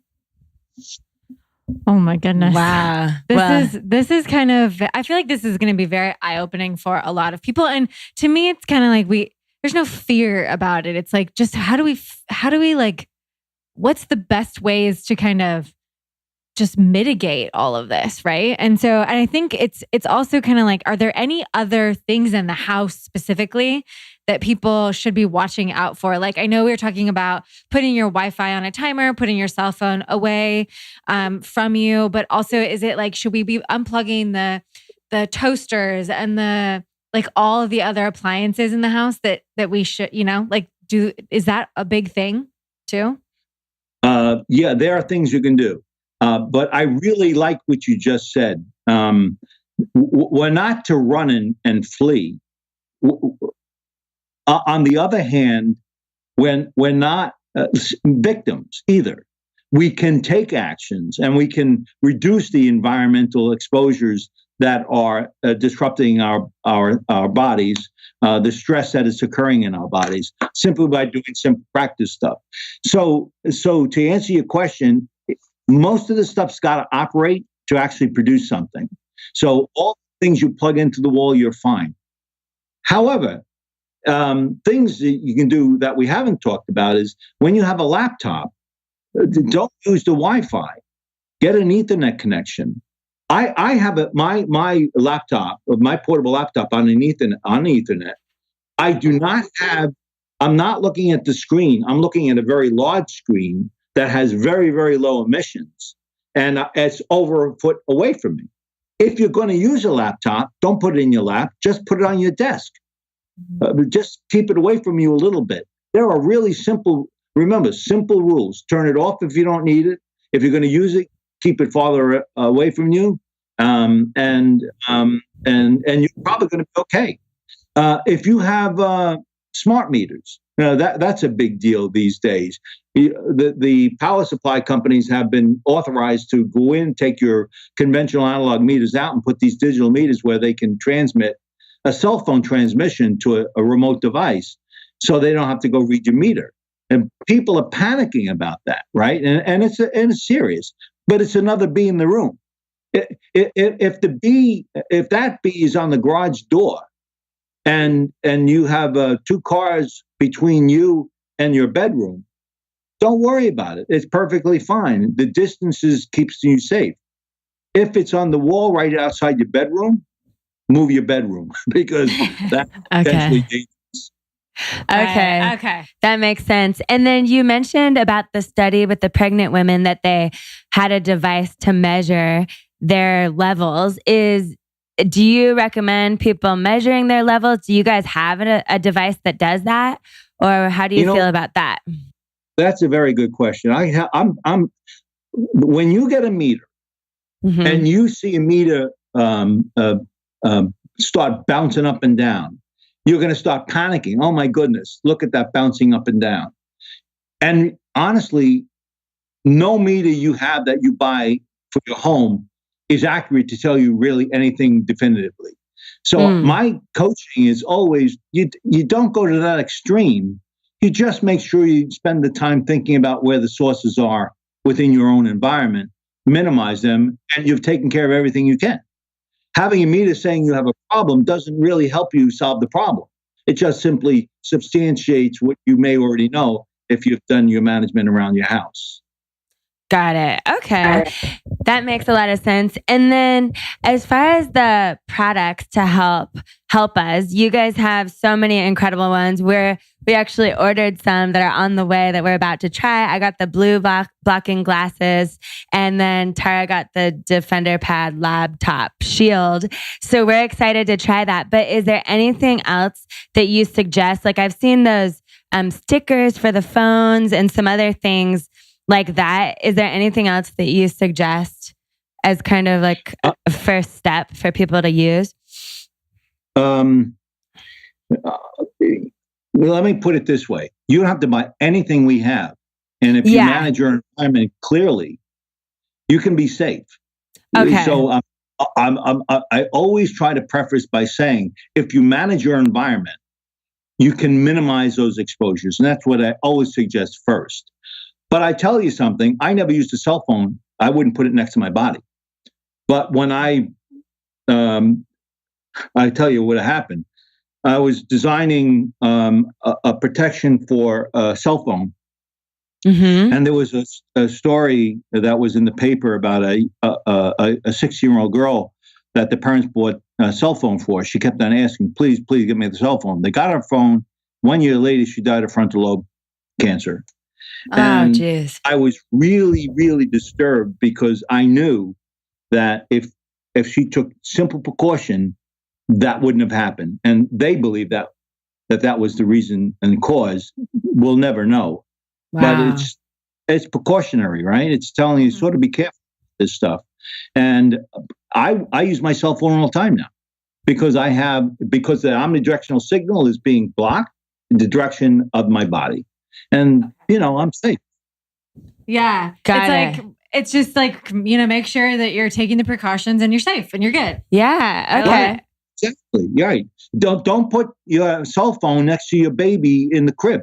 Oh my goodness. Wow. This is kind of, I feel like this is going to be very eye-opening for a lot of people. And to me, it's kind of like there's no fear about it. It's like, just how do we like, what's the best ways to kind of just mitigate all of this, right? And I think it's also kind of like, are there any other things in the house specifically that people should be watching out for? Like, I know we were talking about putting your Wi-Fi on a timer, putting your cell phone away from you, but also is it like, should we be unplugging the toasters and like all of the other appliances in the house that we should, is that a big thing too? Yeah, there are things you can do. But I really like what you just said. We're not to run and flee. On the other hand, when we're not victims either, we can take actions and we can reduce the environmental exposures that are disrupting our bodies, the stress that is occurring in our bodies, simply by doing simple practice stuff. So to answer your question, most of the stuff's got to operate to actually produce something. So all things you plug into the wall, you're fine. However, things that you can do that we haven't talked about is when you have a laptop, don't use the Wi-Fi. Get an Ethernet connection. I have my laptop, my portable laptop on Ethernet. I do not have. I'm not looking at the screen. I'm looking at a very large screen that has very, very low emissions, and it's over a foot away from me. If you're going to use a laptop, don't put it in your lap. Just put it on your desk. Just keep it away from you a little bit. There are really simple rules. Turn it off if you don't need it. If you're going to use it, keep it farther away from you, and you're probably going to be okay. If you have smart meters, that's a big deal these days. The power supply companies have been authorized to go in, take your conventional analog meters out and put these digital meters where they can transmit a cell phone transmission to a remote device so they don't have to go read your meter. And people are panicking about that, right? And it's serious, but it's another bee in the room. If that bee is on the garage door and you have 2 cars between you and your bedroom, don't worry about it. It's perfectly fine. The distances keeps you safe. If it's on the wall right outside your bedroom, move your bedroom because that's potentially dangerous. Okay. That makes sense. And then you mentioned about the study with the pregnant women that they had a device to measure their levels. Do you recommend people measuring their levels? Do you guys have a device that does that? Or how do you feel about that? That's a very good question. When you get a meter and you see a meter start bouncing up and down, you're going to start panicking. Oh my goodness, look at that bouncing up and down. And honestly, no meter you have that you buy for your home is accurate to tell you really anything definitively. So my coaching is always, you don't go to that extreme. You just make sure you spend the time thinking about where the sources are within your own environment, minimize them, and you've taken care of everything you can. Having a meter saying you have a problem doesn't really help you solve the problem. It just simply substantiates what you may already know if you've done your management around your house. Got it. Okay. That makes a lot of sense. And then as far as the products to help us, you guys have so many incredible ones. We actually ordered some that are on the way that we're about to try. I got the blue blocking glasses, and then Tara got the Defender Pad Laptop Shield. So we're excited to try that. But is there anything else that you suggest? Like, I've seen those stickers for the phones and some other things like that. Is there anything else that you suggest as kind of like a first step for people to use? Let me put it this way. You don't have to buy anything we have. And if you manage your environment clearly, you can be safe. Okay. So I always try to preface by saying, if you manage your environment, you can minimize those exposures. And that's what I always suggest first. But I tell you something, I never used a cell phone. I wouldn't put it next to my body. But when I tell you what happened. I was designing a protection for a cell phone. Mm-hmm. And there was a story that was in the paper about a 6-year-old girl that the parents bought a cell phone for. She kept on asking, please give me the cell phone. They got her phone. 1 year later, she died of frontal lobe cancer. And I was really, really disturbed because I knew that if she took simple precaution, that wouldn't have happened. And they believe that was the reason and cause. We'll never know. Wow. But it's precautionary, right? It's telling you sort of be careful with this stuff. And I use my cell phone all the time now because the omnidirectional signal is being blocked in the direction of my body. And, I'm safe. Yeah. It's just like, make sure that you're taking the precautions and you're safe and you're good. Yeah. Okay. Exactly. Right. Don't put your cell phone next to your baby in the crib.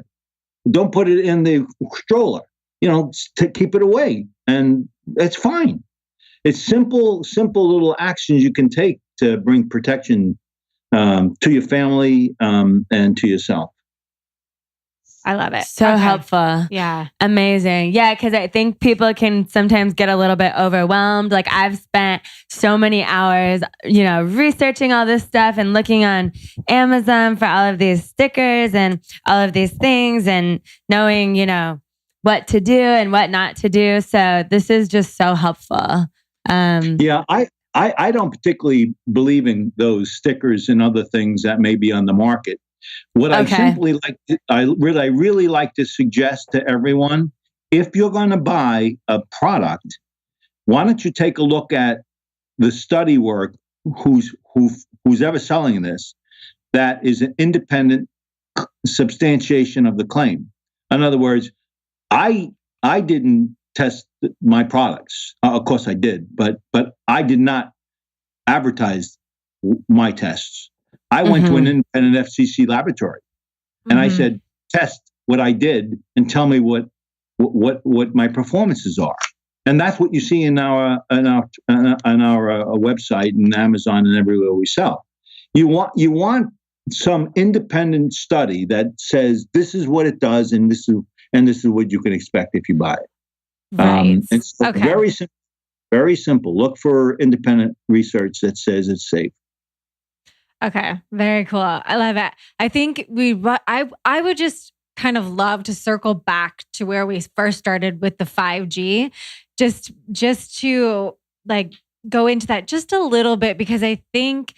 Don't put it in the stroller. To keep it away, and it's fine. It's simple little actions you can take to bring protection to your family and to yourself. I love it. So helpful. Yeah. Amazing. Yeah, because I think people can sometimes get a little bit overwhelmed. Like, I've spent so many hours, researching all this stuff and looking on Amazon for all of these stickers and all of these things and knowing, what to do and what not to do. So this is just so helpful. Yeah, I don't particularly believe in those stickers and other things that may be on the market. What I really like to suggest to everyone, if you're going to buy a product, why don't you take a look at the study work, who's ever selling this, that is an independent substantiation of the claim. In other words, I didn't test my products. Of course I did, but I did not advertise my tests. I went to an independent FCC laboratory, and I said, "Test what I did and tell me what my performances are." And that's what you see in our website and Amazon and everywhere we sell. You want some independent study that says this is what it does, and this is what you can expect if you buy it. Right. It's very simple. Very simple. Look for independent research that says it's safe. Okay. Very cool. I love it. I think I would just kind of love to circle back to where we first started with the 5G, just to like go into that just a little bit, because I think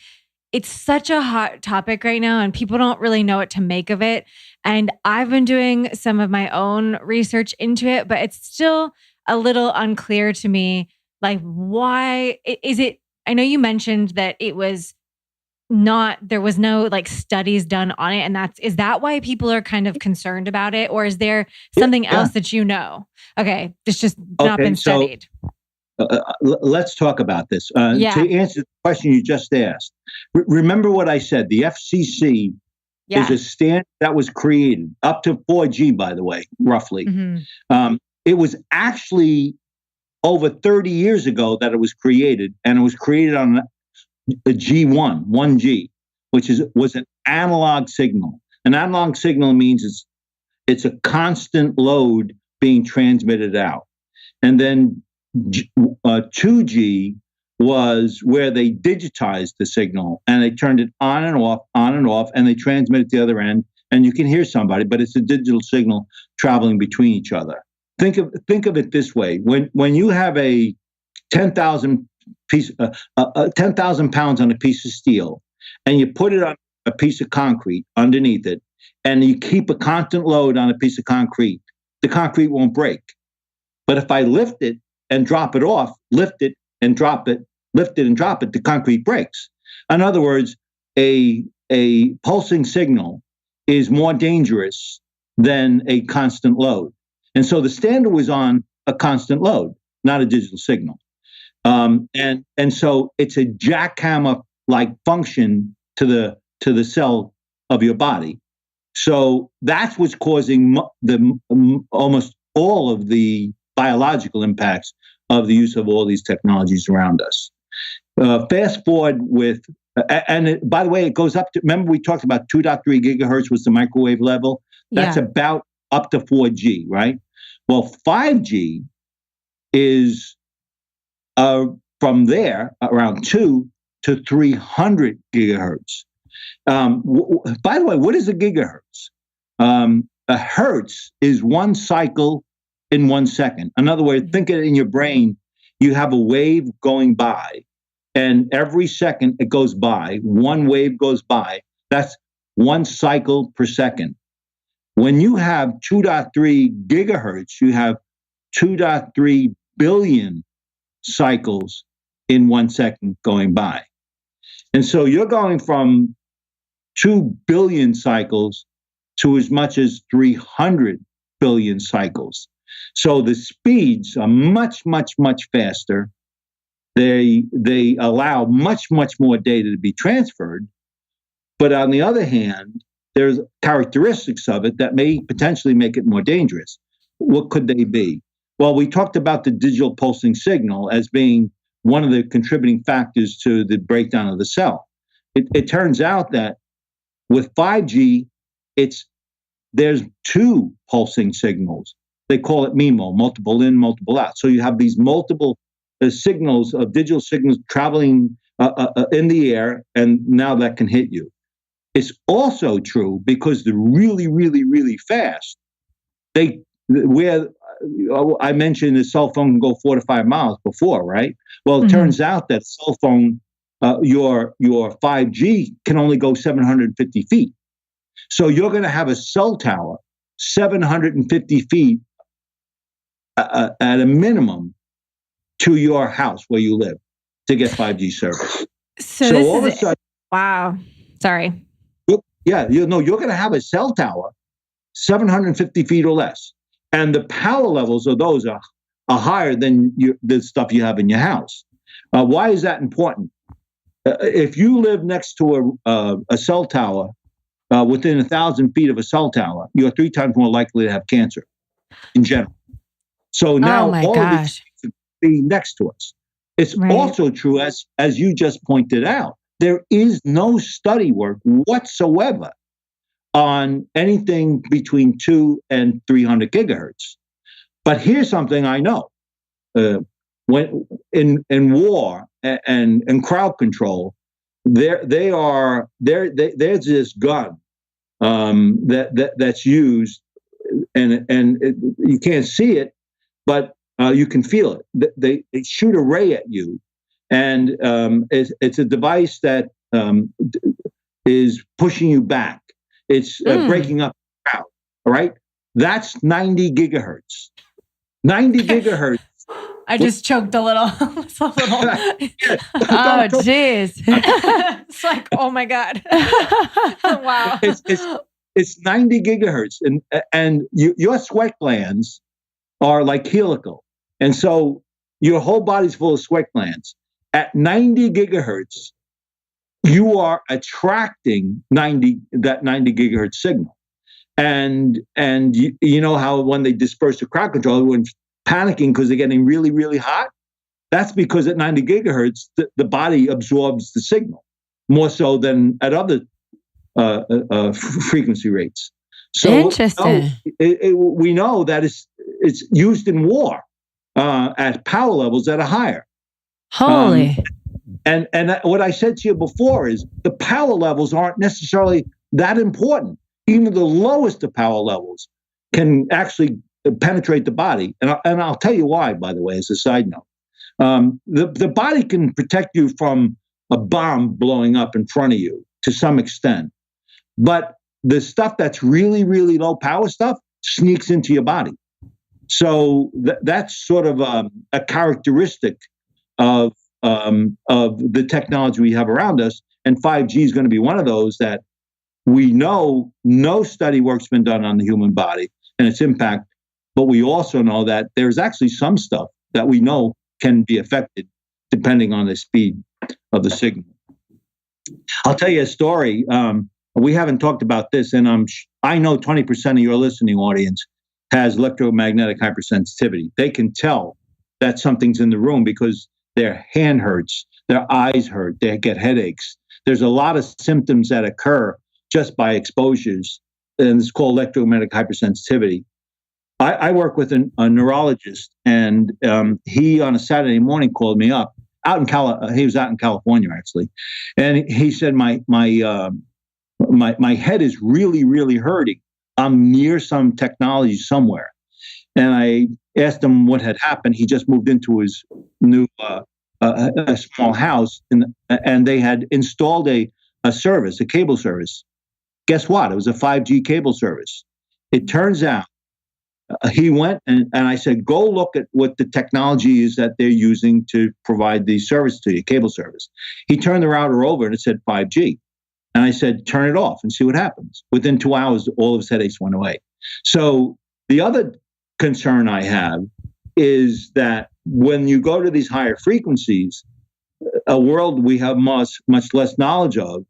it's such a hot topic right now and people don't really know what to make of it. And I've been doing some of my own research into it, but it's still a little unclear to me. Like, why is it? I know you mentioned that it was there was no like studies done on it. And is that why people are kind of concerned about it? Or is there something else that you know? Okay. It's just not been studied. let's talk about this. Yeah. To answer the question you just asked, remember what I said. The FCC is a standard that was created up to 4G, by the way, roughly. It was actually over 30 years ago that it was created, and it was created on a G1, 1G, which was an analog signal. An analog signal means it's a constant load being transmitted out. And then 2G was where they digitized the signal and they turned it on and off, and they transmit it to the other end, and you can hear somebody, but it's a digital signal traveling between each other. Think of it this way: when you have a 10,000 pounds on a piece of steel, and you put it on a piece of concrete underneath it, and you keep a constant load on a piece of concrete, the concrete won't break. But if I lift it and drop it off, lift it and drop it, lift it and drop it, the concrete breaks. In other words, a pulsing signal is more dangerous than a constant load. And so the standard was on a constant load, not a digital signal. And so it's a jackhammer-like function to the cell of your body. So that's what's causing almost all of the biological impacts of the use of all these technologies around us. Fast forward with, by the way, it goes up to, remember we talked about 2.3 gigahertz was the microwave level? That's about up to 4G, right? Well, 5G is from there around 2 to 300 gigahertz. By the way, what is a gigahertz? A hertz is one cycle in 1 second. In other words, think of it in your brain, you have a wave going by, and every second it goes by, one wave goes by. That's one cycle per second. When you have 2.3 gigahertz, you have 2.3 billion cycles in 1 second going by. And so you're going from 2 billion cycles to as much as 300 billion cycles. So the speeds are much, much, much faster. They allow much, much more data to be transferred. But on the other hand, there's characteristics of it that may potentially make it more dangerous. What could they be? Well, we talked about the digital pulsing signal as being one of the contributing factors to the breakdown of the cell. It turns out that with 5G, there's two pulsing signals. They call it MIMO, multiple in, multiple out. So you have these multiple signals of digital signals traveling in the air, and now that can hit you. It's also true because they're really, really, really fast. Where I mentioned the cell phone can go 4 to 5 miles before, right? Well, it turns out that cell phone, your 5G can only go 750 feet. So you're going to have a cell tower 750 feet at a minimum to your house where you live to get 5G service. So all of a sudden, wow. Sorry. Yeah, you're going to have a cell tower 750 feet or less. And the power levels of those are higher than the stuff you have in your house. Why is that important? If you live next to a cell tower, within 1,000 feet of a cell tower, you're 3 times more likely to have cancer in general. So now all of these things are being next to us. It's also true, as you just pointed out, there is no study work whatsoever on anything between 2 and 300 gigahertz. But here's something I know. When in war and crowd control, there's this gun that's used, and you can't see it, but you can feel it. They shoot a ray at you, and it's a device that is pushing you back. It's breaking up the crowd. All right, that's 90 gigahertz. 90 gigahertz. I just choked a little. Oh, jeez. It's like, oh my God. Wow. It's 90 gigahertz, and your sweat glands are like helical, and so your whole body's full of sweat glands. At 90 gigahertz, you are attracting 90 gigahertz signal. And you know how when they disperse the crowd control, everyone's panicking because they're getting really, really hot? That's because at 90 gigahertz, the body absorbs the signal more so than at other frequency rates. So interesting. We know that it's used in war at power levels that are higher. Holy. And what I said to you before is the power levels aren't necessarily that important. Even the lowest of power levels can actually penetrate the body. And I'll tell you why, by the way, as a side note. The body can protect you from a bomb blowing up in front of you to some extent. But the stuff that's really, really low power stuff sneaks into your body. So that's sort of a characteristic of the technology we have around us. And 5G is going to be one of those that we know no study work's been done on the human body and its impact. But we also know that there's actually some stuff that we know can be affected depending on the speed of the signal. I'll tell you a story. We haven't talked about this, and I know 20% of your listening audience has electromagnetic hypersensitivity. They can tell that something's in the room because their hand hurts, their eyes hurt, they get headaches. There's a lot of symptoms that occur just by exposures, and it's called electromagnetic hypersensitivity. I work with a neurologist, and he on a Saturday morning called me up. He was out in California actually, and he said my head is really, really hurting. I'm near some technology somewhere, and I asked him what had happened. He just moved into his new a small house, and they had installed a service, a cable service. Guess what? It was a 5G cable service. It turns out he went and I said, go look at what the technology is that they're using to provide the service to you, cable service. He turned the router over and it said 5G. And I said, turn it off and see what happens. Within 2 hours, all of his headaches went away. So the other concern I have is that when you go to these higher frequencies, a world we have much less knowledge of,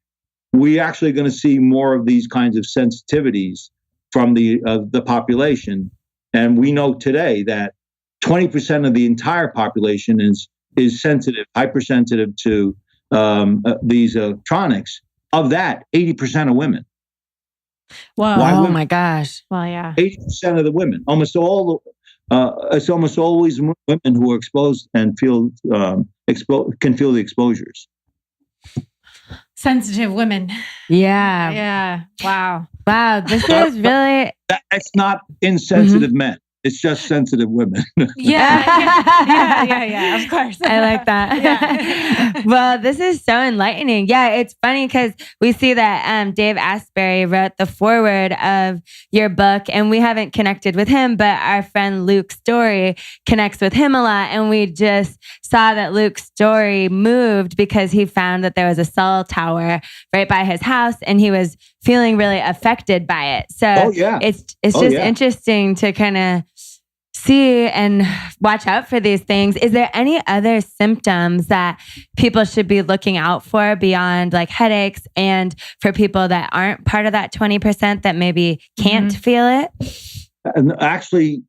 we're actually going to see more of these kinds of sensitivities from the population. And we know today that 20% of the entire population is sensitive, hypersensitive to these electronics. Of that, 80% of women. Whoa! Why oh women? My gosh! Well, yeah. 80% of the women. Almost all. It's almost always women who are exposed and can feel the exposures. Sensitive women. Yeah. Yeah. Wow. Wow. This is really. It's not insensitive men. It's just sensitive women. Yeah. Of course. I like that. Yeah. Well, this is so enlightening. Yeah, it's funny because we see that Dave Asbury wrote the foreword of your book, and we haven't connected with him, but our friend Luke Story connects with him a lot. And we just saw that Luke's Story moved because he found that there was a cell tower right by his house, and he was feeling really affected by it. So it's just interesting to kind of see and watch out for these things. Is there any other symptoms that people should be looking out for beyond like headaches, and for people that aren't part of that 20% that maybe can't feel it? And actually,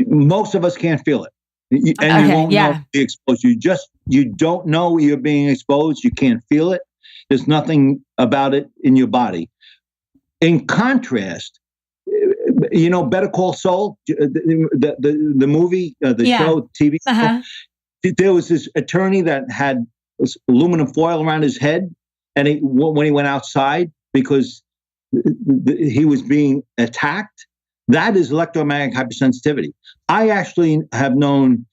most of us can't feel it. You won't know the exposure. You don't know you're being exposed. You can't feel it. There's nothing about it in your body. In contrast, Better Call Saul, the movie, show, TV. Uh-huh. There was this attorney that had aluminum foil around his head, and when he went outside because he was being attacked. That is electromagnetic hypersensitivity. I actually have known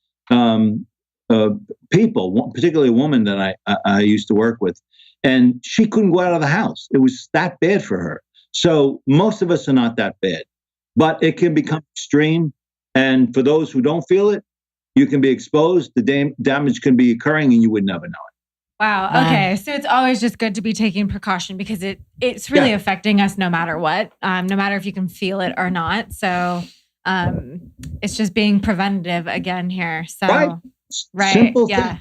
people, particularly a woman that I used to work with, and she couldn't go out of the house. It was that bad for her. So most of us are not that bad, but it can become extreme. And for those who don't feel it, you can be exposed. The damage can be occurring, and you would never know it. Wow. Okay. So it's always just good to be taking precaution because it's really affecting us no matter what, no matter if you can feel it or not. So It's just being preventative again here. So, right. Simple yeah.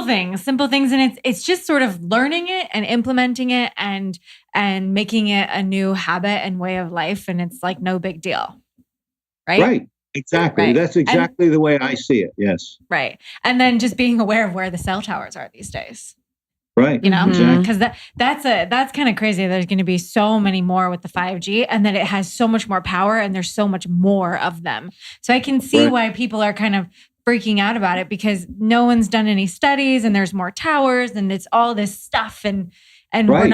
things. Simple things. And it's just sort of learning it and implementing it and making it a new habit and way of life. And it's like no big deal. Right. Right. Exactly. Right. That's exactly the way I see it. Yes. Right. And then just being aware of where the cell towers are these days. Right. You know, exactly. because that's kind of crazy. There's going to be so many more with the 5G, and that it has so much more power, and there's so much more of them. So I can see why people are kind of freaking out about it, because no one's done any studies, and there's more towers, and it's all this stuff, and we're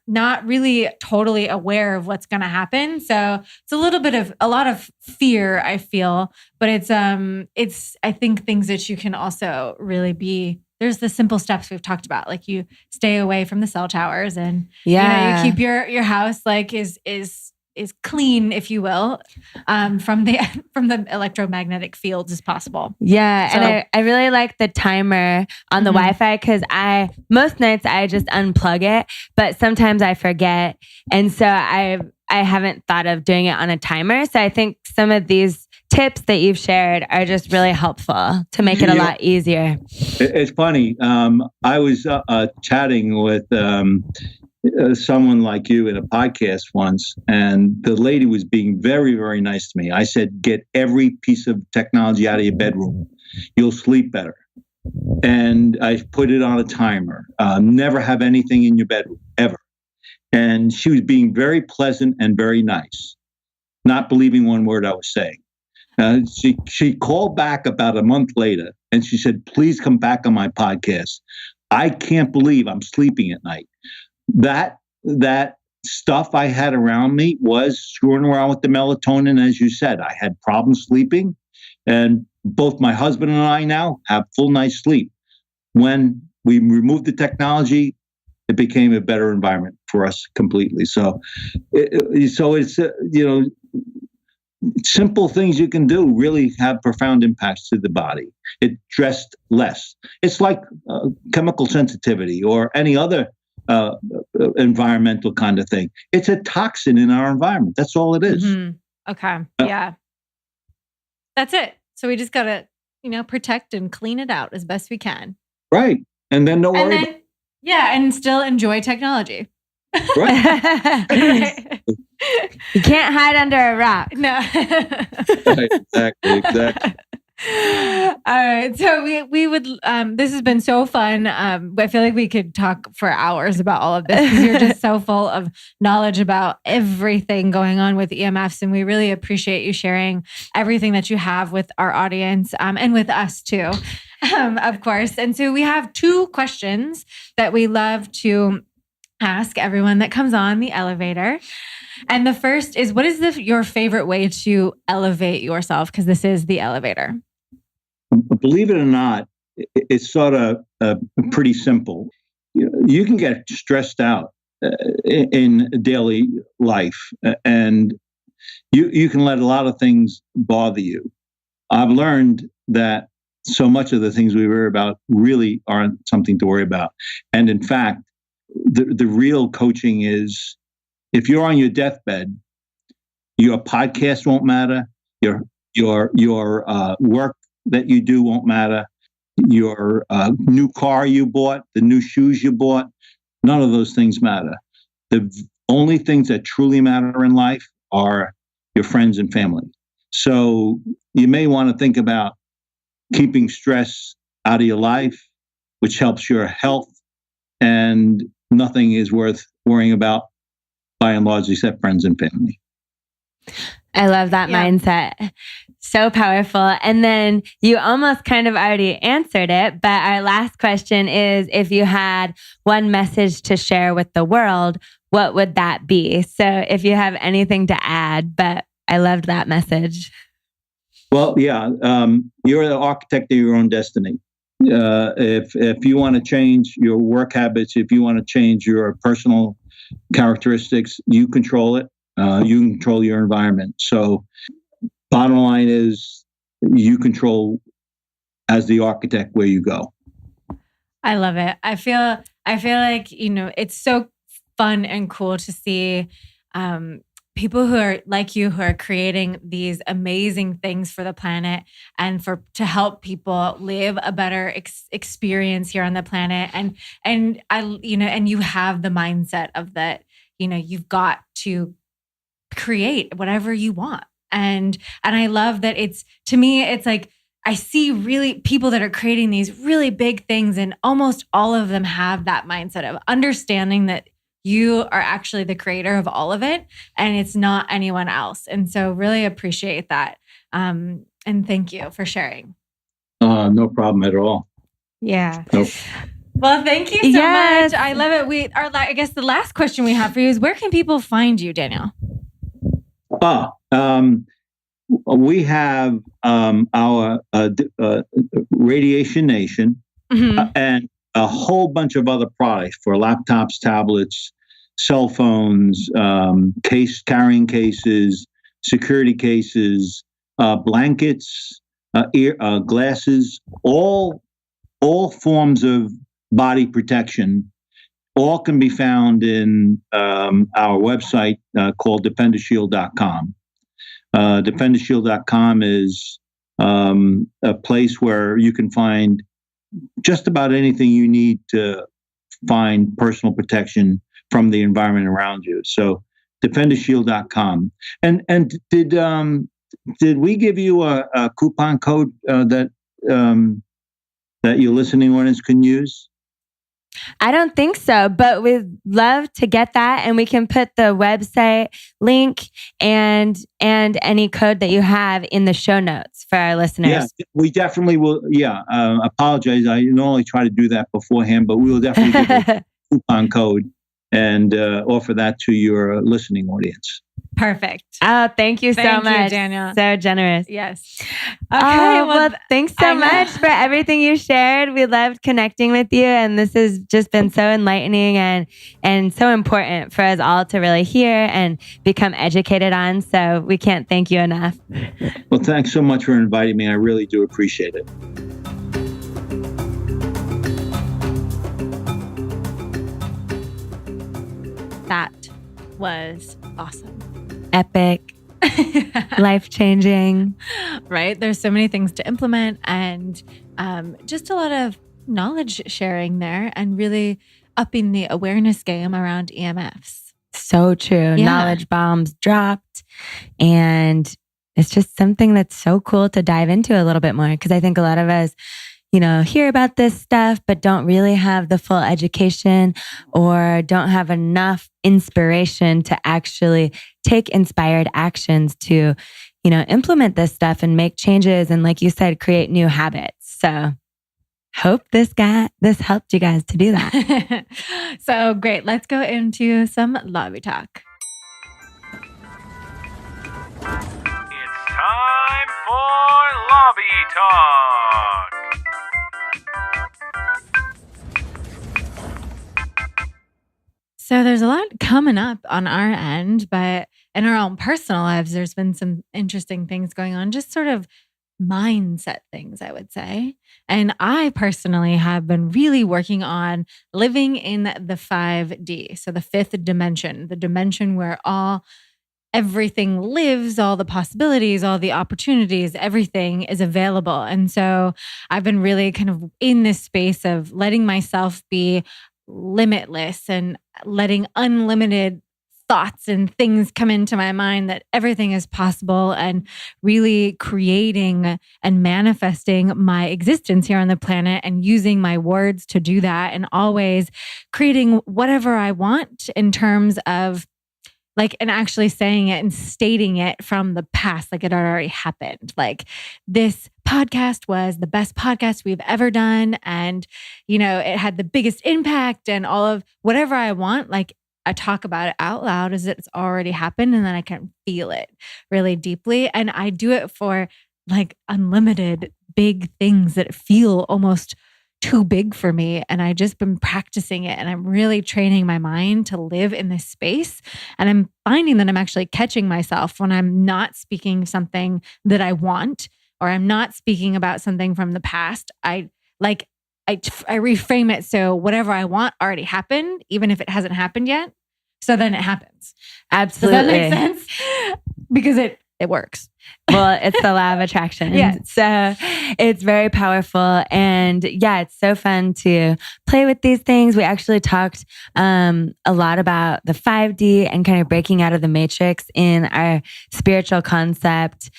not really totally aware of what's going to happen. So it's a lot of fear, I feel, but it's I think things that you can also really be. There's the simple steps we've talked about, like you stay away from the cell towers, and you keep your house like is clean, if you will, from the electromagnetic fields as possible. Yeah, so, and I really like the timer on the Wi-Fi, because most nights I just unplug it, but sometimes I forget, and so I haven't thought of doing it on a timer. So I think some of these tips that you've shared are just really helpful to make it a lot easier. It's funny. I was chatting with someone like you in a podcast once, and the lady was being very, very nice to me. I said, get every piece of technology out of your bedroom. You'll sleep better. And I put it on a timer. Never have anything in your bedroom, ever. And she was being very pleasant and very nice, not believing one word I was saying. She called back about a month later, and she said, please come back on my podcast. I can't believe I'm sleeping at night. That stuff I had around me was screwing around with the melatonin. As you said, I had problems sleeping, and both my husband and I now have full night's sleep. When we removed the technology, it became a better environment for us completely. So it's simple things you can do really have profound impacts to the body. It stressed less. It's like chemical sensitivity or any other environmental kind of thing. It's a toxin in our environment. That's all it is. Okay. Yeah. That's it. So we just got to, protect and clean it out as best we can. Right. And then don't worry about it. Yeah. And still enjoy technology. Right. You can't hide under a rock. No. Right, exactly. All right. So we would, this has been so fun. I feel like we could talk for hours about all of this, because you're just so full of knowledge about everything going on with EMFs. And we really appreciate you sharing everything that you have with our audience, and with us too, of course. And so we have 2 questions that we love to ask everyone that comes on the elevator. And the first is, what is your favorite way to elevate yourself? Because this is the elevator. Believe it or not, it's sort of pretty simple. You can get stressed out in daily life, and you can let a lot of things bother you. I've learned that so much of the things we worry about really aren't something to worry about. And in fact, the real coaching is, if you're on your deathbed, your podcast won't matter. Your work that you do won't matter. Your new car you bought, the new shoes you bought, none of those things matter. The only things that truly matter in life are your friends and family. So you may want to think about keeping stress out of your life, which helps your health, and nothing is worth worrying about by and large except friends and family. I love that mindset. So powerful. And then you almost kind of already answered it, but our last question is, if you had one message to share with the world, what would that be? So if you have anything to add, but I loved that message. Well, yeah, you're the architect of your own destiny. If you want to change your work habits, if you want to change your personal characteristics, you control it. You control your environment. So bottom line is, you control, as the architect, where you go. I love it. I feel like, it's so fun and cool to see people who are like you, who are creating these amazing things for the planet and to help people live a better experience here on the planet. And you have the mindset of that, you've got to create whatever you want. And I love that to me, it's like, I see really people that are creating these really big things, and almost all of them have that mindset of understanding that you are actually the creator of all of it and it's not anyone else. And so really appreciate that. And thank you for sharing. No problem at all. Yeah. Nope. Well, thank you so much. I love it. I guess the last question we have for you is, where can people find you, Daniel? We have our Radiation Nation, and a whole bunch of other products for laptops, tablets, cell phones, carrying cases, security cases, blankets, glasses, all forms of body protection. All can be found in our website called DefenderShield.com. DefenderShield.com is a place where you can find just about anything you need to find personal protection from the environment around you. So DefenderShield.com. And did we give you a coupon code that your listening audience can use? I don't think so, but we'd love to get that, and we can put the website link and any code that you have in the show notes for our listeners. Yeah, we definitely will. Yeah, apologize. I normally try to do that beforehand, but we will definitely give a coupon code and offer that to your listening audience. Perfect. Oh, thank you so much, Daniel. So generous. Yes. Okay. Well, thanks so much for everything you shared. We loved connecting with you, and this has just been so enlightening and so important for us all to really hear and become educated on. So we can't thank you enough. Well, thanks so much for inviting me. I really do appreciate it. That was awesome. Epic. Life-changing. Right? There's so many things to implement, and just a lot of knowledge sharing there, and really upping the awareness game around EMFs. So true. Yeah. Knowledge bombs dropped, and it's just something that's so cool to dive into a little bit more, because I think a lot of us hear about this stuff, but don't really have the full education or don't have enough inspiration to actually take inspired actions to, implement this stuff and make changes. And like you said, create new habits. So hope this helped you guys to do that. So great. Let's go into some lobby talk. It's time for lobby talk. So there's a lot coming up on our end, but in our own personal lives, there's been some interesting things going on, just sort of mindset things, I would say. And I personally have been really working on living in the 5D. So the fifth dimension, the dimension where everything lives, all the possibilities, all the opportunities, everything is available. And so I've been really kind of in this space of letting myself be limitless and letting unlimited thoughts and things come into my mind, that everything is possible, and really creating and manifesting my existence here on the planet, and using my words to do that, and always creating whatever I want in terms of and actually saying it and stating it from the past, like it had already happened. Like, this podcast was the best podcast we've ever done. And, it had the biggest impact, and all of whatever I want, like, I talk about it out loud as it's already happened. And then I can feel it really deeply. And I do it for unlimited big things that feel almost too big for me. And I just been practicing it, and I'm really training my mind to live in this space. And I'm finding that I'm actually catching myself when I'm not speaking something that I want, or I'm not speaking about something from the past. I reframe it. So whatever I want already happened, even if it hasn't happened yet. So then it happens. Absolutely. Does that make sense? Because it works. Well, it's the law of attraction. Yeah. So it's very powerful. And yeah, it's so fun to play with these things. We actually talked a lot about the 5D and kind of breaking out of the matrix in our spiritual concept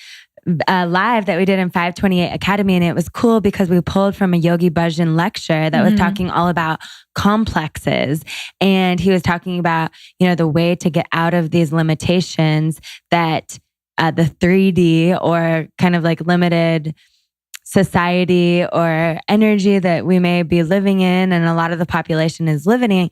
live that we did in 528 Academy. And it was cool because we pulled from a Yogi Bhajan lecture that was talking all about complexes. And he was talking about, the way to get out of these limitations that the 3D or kind of like limited society or energy that we may be living in, and a lot of the population is living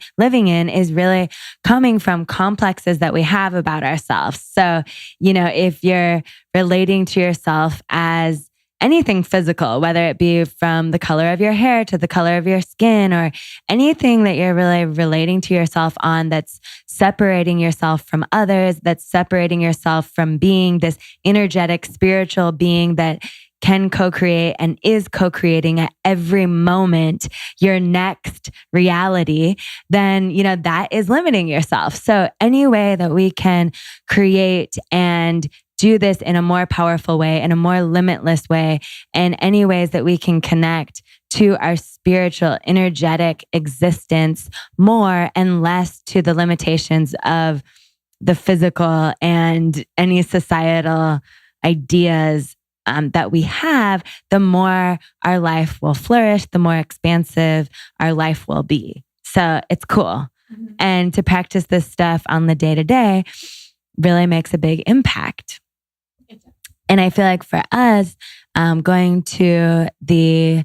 in, is really coming from complexes that we have about ourselves. So, if you're relating to yourself as anything physical, whether it be from the color of your hair to the color of your skin, or anything that you're really relating to yourself on that's separating yourself from others, that's separating yourself from being this energetic, spiritual being that can co-create and is co-creating at every moment your next reality, then, that is limiting yourself. So any way that we can create and do this in a more powerful way, in a more limitless way, and any ways that we can connect to our spiritual, energetic existence more and less to the limitations of the physical and any societal ideas that we have, the more our life will flourish, the more expansive our life will be. So it's cool. And to practice this stuff on the day-to-day really makes a big impact. And I feel like for us, going to the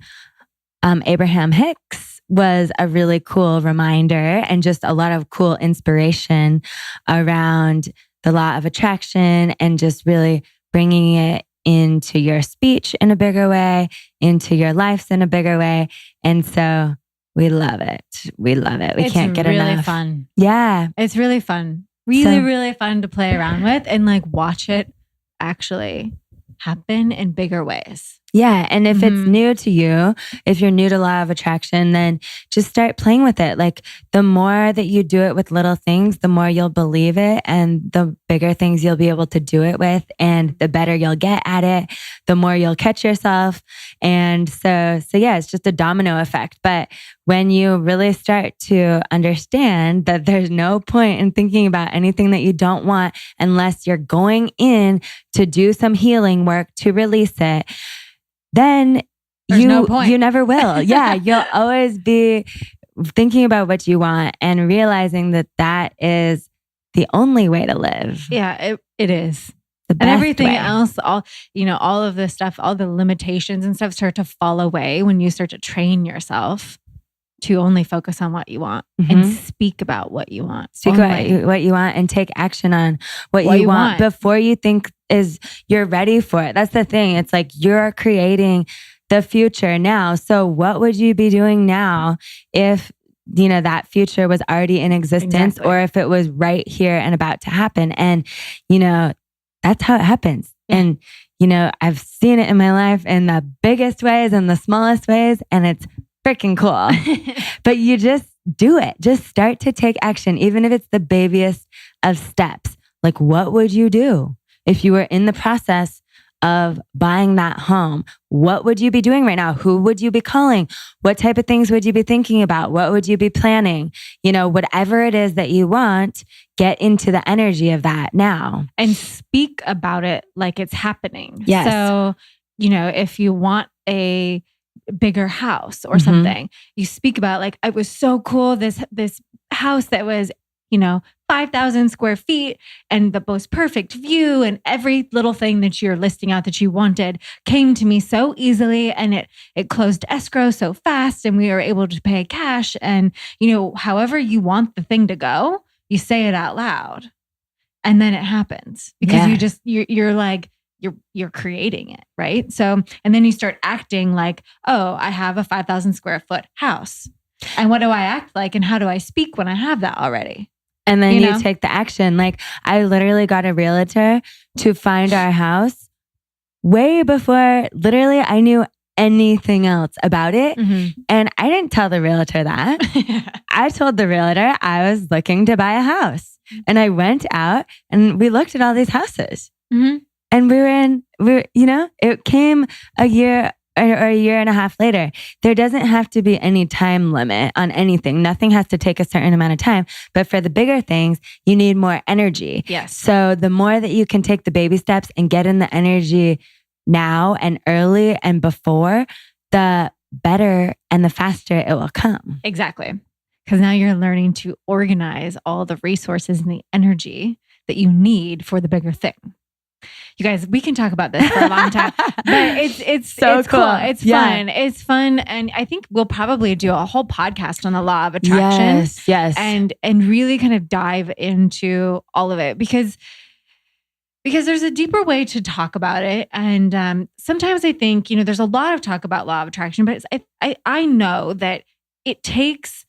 Abraham Hicks was a really cool reminder and just a lot of cool inspiration around the law of attraction and just really bringing it into your speech in a bigger way, into your lives in a bigger way. And so we love it. We love it. We can't get enough. It's really fun. Yeah. It's really fun. Really fun to play around with and like watch it actually happen in bigger ways. Yeah. And if it's new to you, if you're new to law of attraction, then just start playing with it. Like the more that you do it with little things, the more you'll believe it, and the bigger things you'll be able to do it with, and the better you'll get at it, the more you'll catch yourself. And so yeah, it's just a domino effect. But when you really start to understand that there's no point in thinking about anything that you don't want unless you're going in to do some healing work to release it, then you never will. Yeah, you'll always be thinking about what you want and realizing that that is the only way to live. Yeah, it is. The best and everything way. else, all of this stuff, all the limitations and stuff start to fall away when you start to train yourself to only focus on what you want and speak about what you want. Speak about what you want and take action on what you want before you think you're ready for it. That's the thing. It's like you're creating the future now. So what would you be doing now if that future was already in existence, or if it was right here and about to happen? And that's how it happens. Yeah. And I've seen it in my life in the biggest ways and the smallest ways, and it's freaking cool. But you just do it. Just start to take action, even if it's the babiest of steps. Like, what would you do if you were in the process of buying that home? What would you be doing right now? Who would you be calling? What type of things would you be thinking about? What would you be planning? Whatever it is that you want, get into the energy of that now. And speak about it like it's happening. Yes. So, if you want a bigger house or something, you speak about like, it was so cool. This house that was, 5,000 square feet and the most perfect view, and every little thing that you're listing out that you wanted came to me so easily, and it closed escrow so fast, and we were able to pay cash. And, however you want the thing to go, you say it out loud, and then it happens because you're creating it. Right. So, and then you start acting like, oh, I have a 5,000 square foot house. And what do I act like? And how do I speak when I have that already? And then you take the action. Like, I literally got a realtor to find our house way before, literally, I knew anything else about it. Mm-hmm. And I didn't tell the realtor that. I told the realtor I was looking to buy a house. And I went out and we looked at all these houses. Mm-hmm. And it came a year or a year and a half later. There doesn't have to be any time limit on anything. Nothing has to take a certain amount of time. But for the bigger things, you need more energy. Yes. So the more that you can take the baby steps and get in the energy now and early and before, the better and the faster it will come. Exactly. Because now you're learning to organize all the resources and the energy that you need for the bigger thing. You guys, we can talk about this for a long time, but it's so cool. It's fun. It's fun. And I think we'll probably do a whole podcast on the law of attraction. Yes. And really kind of dive into all of it because there's a deeper way to talk about it. And sometimes I think, there's a lot of talk about law of attraction, but I know that it takes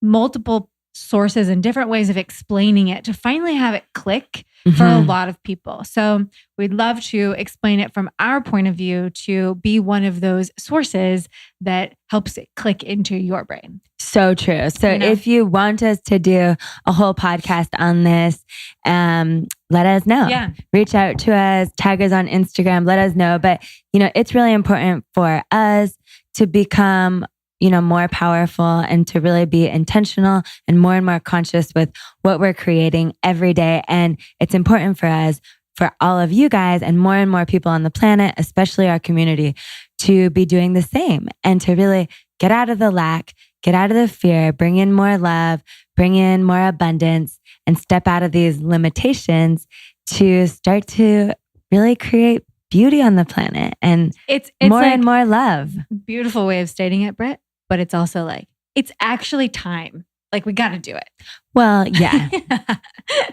multiple sources and different ways of explaining it to finally have it click for a lot of people. So we'd love to explain it from our point of view to be one of those sources that helps it click into your brain. So true. So if you want us to do a whole podcast on this, let us know. Yeah. Reach out to us, tag us on Instagram, let us know. But, it's really important for us to become more powerful and to really be intentional and more conscious with what we're creating every day. And it's important for us, for all of you guys and more people on the planet, especially our community, to be doing the same and to really get out of the lack, get out of the fear, bring in more love, bring in more abundance, and step out of these limitations to start to really create beauty on the planet and it's more like and more love. Beautiful way of stating it, Britt. But it's also like, it's actually time. Like we got to do it. Well, yeah,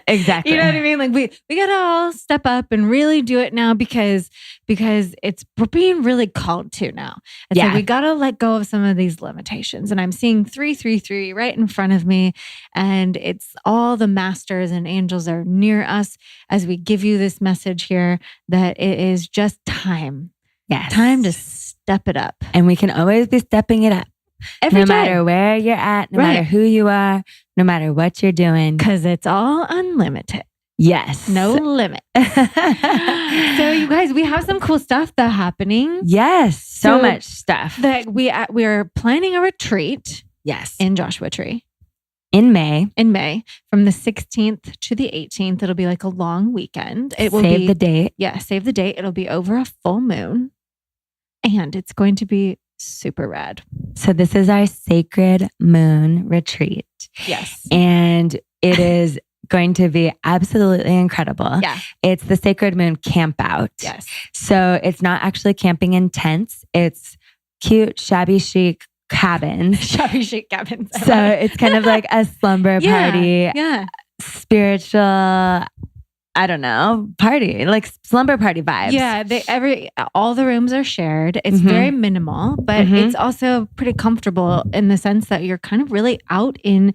exactly. You know what I mean? Like we got to all step up and really do it now because we're being really called to now. And so we got to let go of some of these limitations. And I'm seeing 333 right in front of me. And it's all the masters and angels are near us as we give you this message here that it is just time. Yes. Time to step it up. And we can always be stepping it up. Every no day. matter where you're at, no matter who you are, no matter what you're doing. Because it's all unlimited. Yes. No limit. So you guys, we have some cool stuff that's happening. Yes. So much stuff. That we're planning a retreat. Yes. In Joshua Tree. In May. From the 16th to the 18th. It'll be like a long weekend. It will Save the date. Yeah, save the date. It'll be over a full moon. And it's going to be super rad. So this is our Sacred Moon Retreat. Yes. And it is going to be absolutely incredible. Yeah. It's the Sacred Moon Camp Out. Yes. So it's not actually camping in tents. It's cute, shabby chic cabins. Shabby chic cabins. So it's kind of like a slumber party. Yeah. Spiritual, I don't know, party, like slumber party vibes. Yeah, all the rooms are shared. It's very minimal, but it's also pretty comfortable in the sense that you're kind of really out in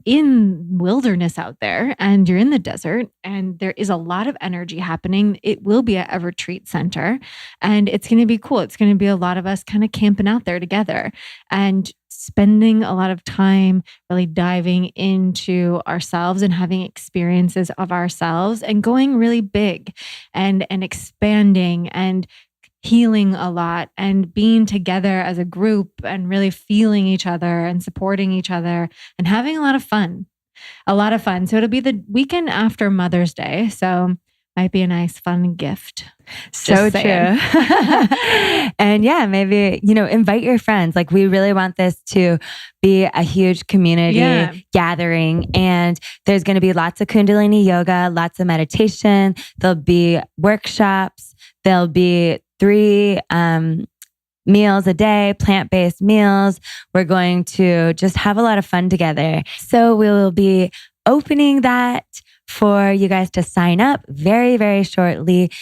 wilderness out there, and you're in the desert, and there is a lot of energy happening. It will be at a retreat center, and it's going to be cool. It's going to be a lot of us kind of camping out there together and spending a lot of time really diving into ourselves and having experiences of ourselves and going really big and expanding and healing a lot and being together as a group and really feeling each other and supporting each other and having a lot of fun. So it'll be the weekend after Mother's Day. So might be a nice fun gift. So true. And yeah, maybe, invite your friends. Like we really want this to be a huge community gathering. And there's going to be lots of Kundalini yoga, lots of meditation. There'll be workshops. There'll be 3 meals a day, plant-based meals. We're going to just have a lot of fun together. So we will be opening that for you guys to sign up very, very shortly.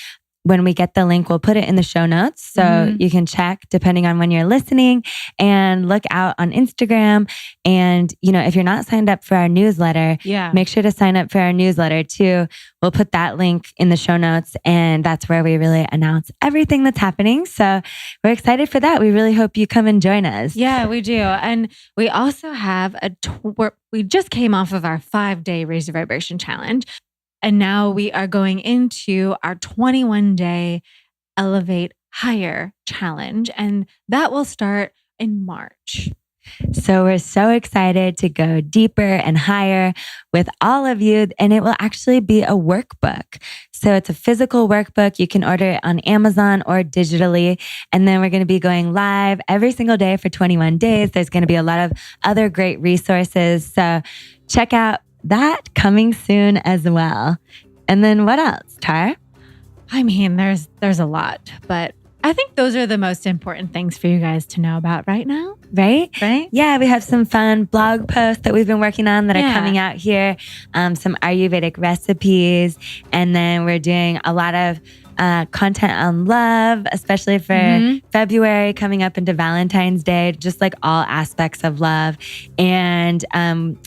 when we get the link, we'll put it in the show notes. So you can check depending on when you're listening, and look out on Instagram. And, if you're not signed up for our newsletter, make sure to sign up for our newsletter too. We'll put that link in the show notes, and that's where we really announce everything that's happening. So we're excited for that. We really hope you come and join us. Yeah, we do. And we also have we just came off of our 5-day Raise Your Vibration Challenge. And now we are going into our 21-day Elevate Higher Challenge. And that will start in March. So we're so excited to go deeper and higher with all of you. And it will actually be a workbook. So it's a physical workbook. You can order it on Amazon or digitally. And then we're going to be going live every single day for 21 days. There's going to be a lot of other great resources. So check out that coming soon as well. And then what else, Tara? I mean, there's a lot, but I think those are the most important things for you guys to know about right now. Right? Right? Yeah, we have some fun blog posts that we've been working on that are coming out here. Some Ayurvedic recipes. And then we're doing a lot of content on love, especially for February coming up into Valentine's Day, just like all aspects of love. And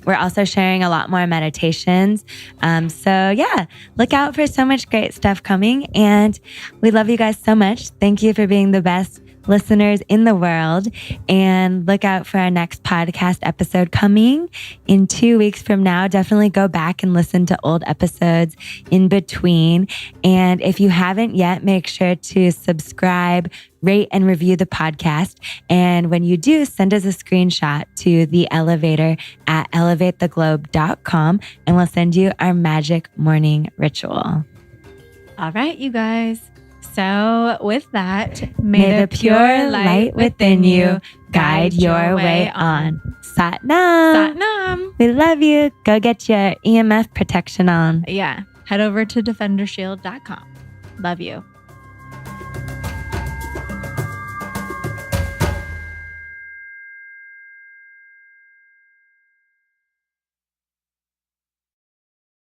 we're also sharing a lot more meditations. So yeah, look out for so much great stuff coming. And we love you guys so much. Thank you for being the best listeners in the world, and look out for our next podcast episode coming in 2 weeks from now. Definitely go back and listen to old episodes in between. And if you haven't yet, make sure to subscribe, rate, and review the podcast. And when you do, send us a screenshot to the elevator at elevatetheglobe.com, and we'll send you our magic morning ritual. All right, you guys. So with that, may the pure light within you guide your way on. Sat Nam. Sat Nam. We love you. Go get your EMF protection on. Yeah. Head over to DefenderShield.com. Love you.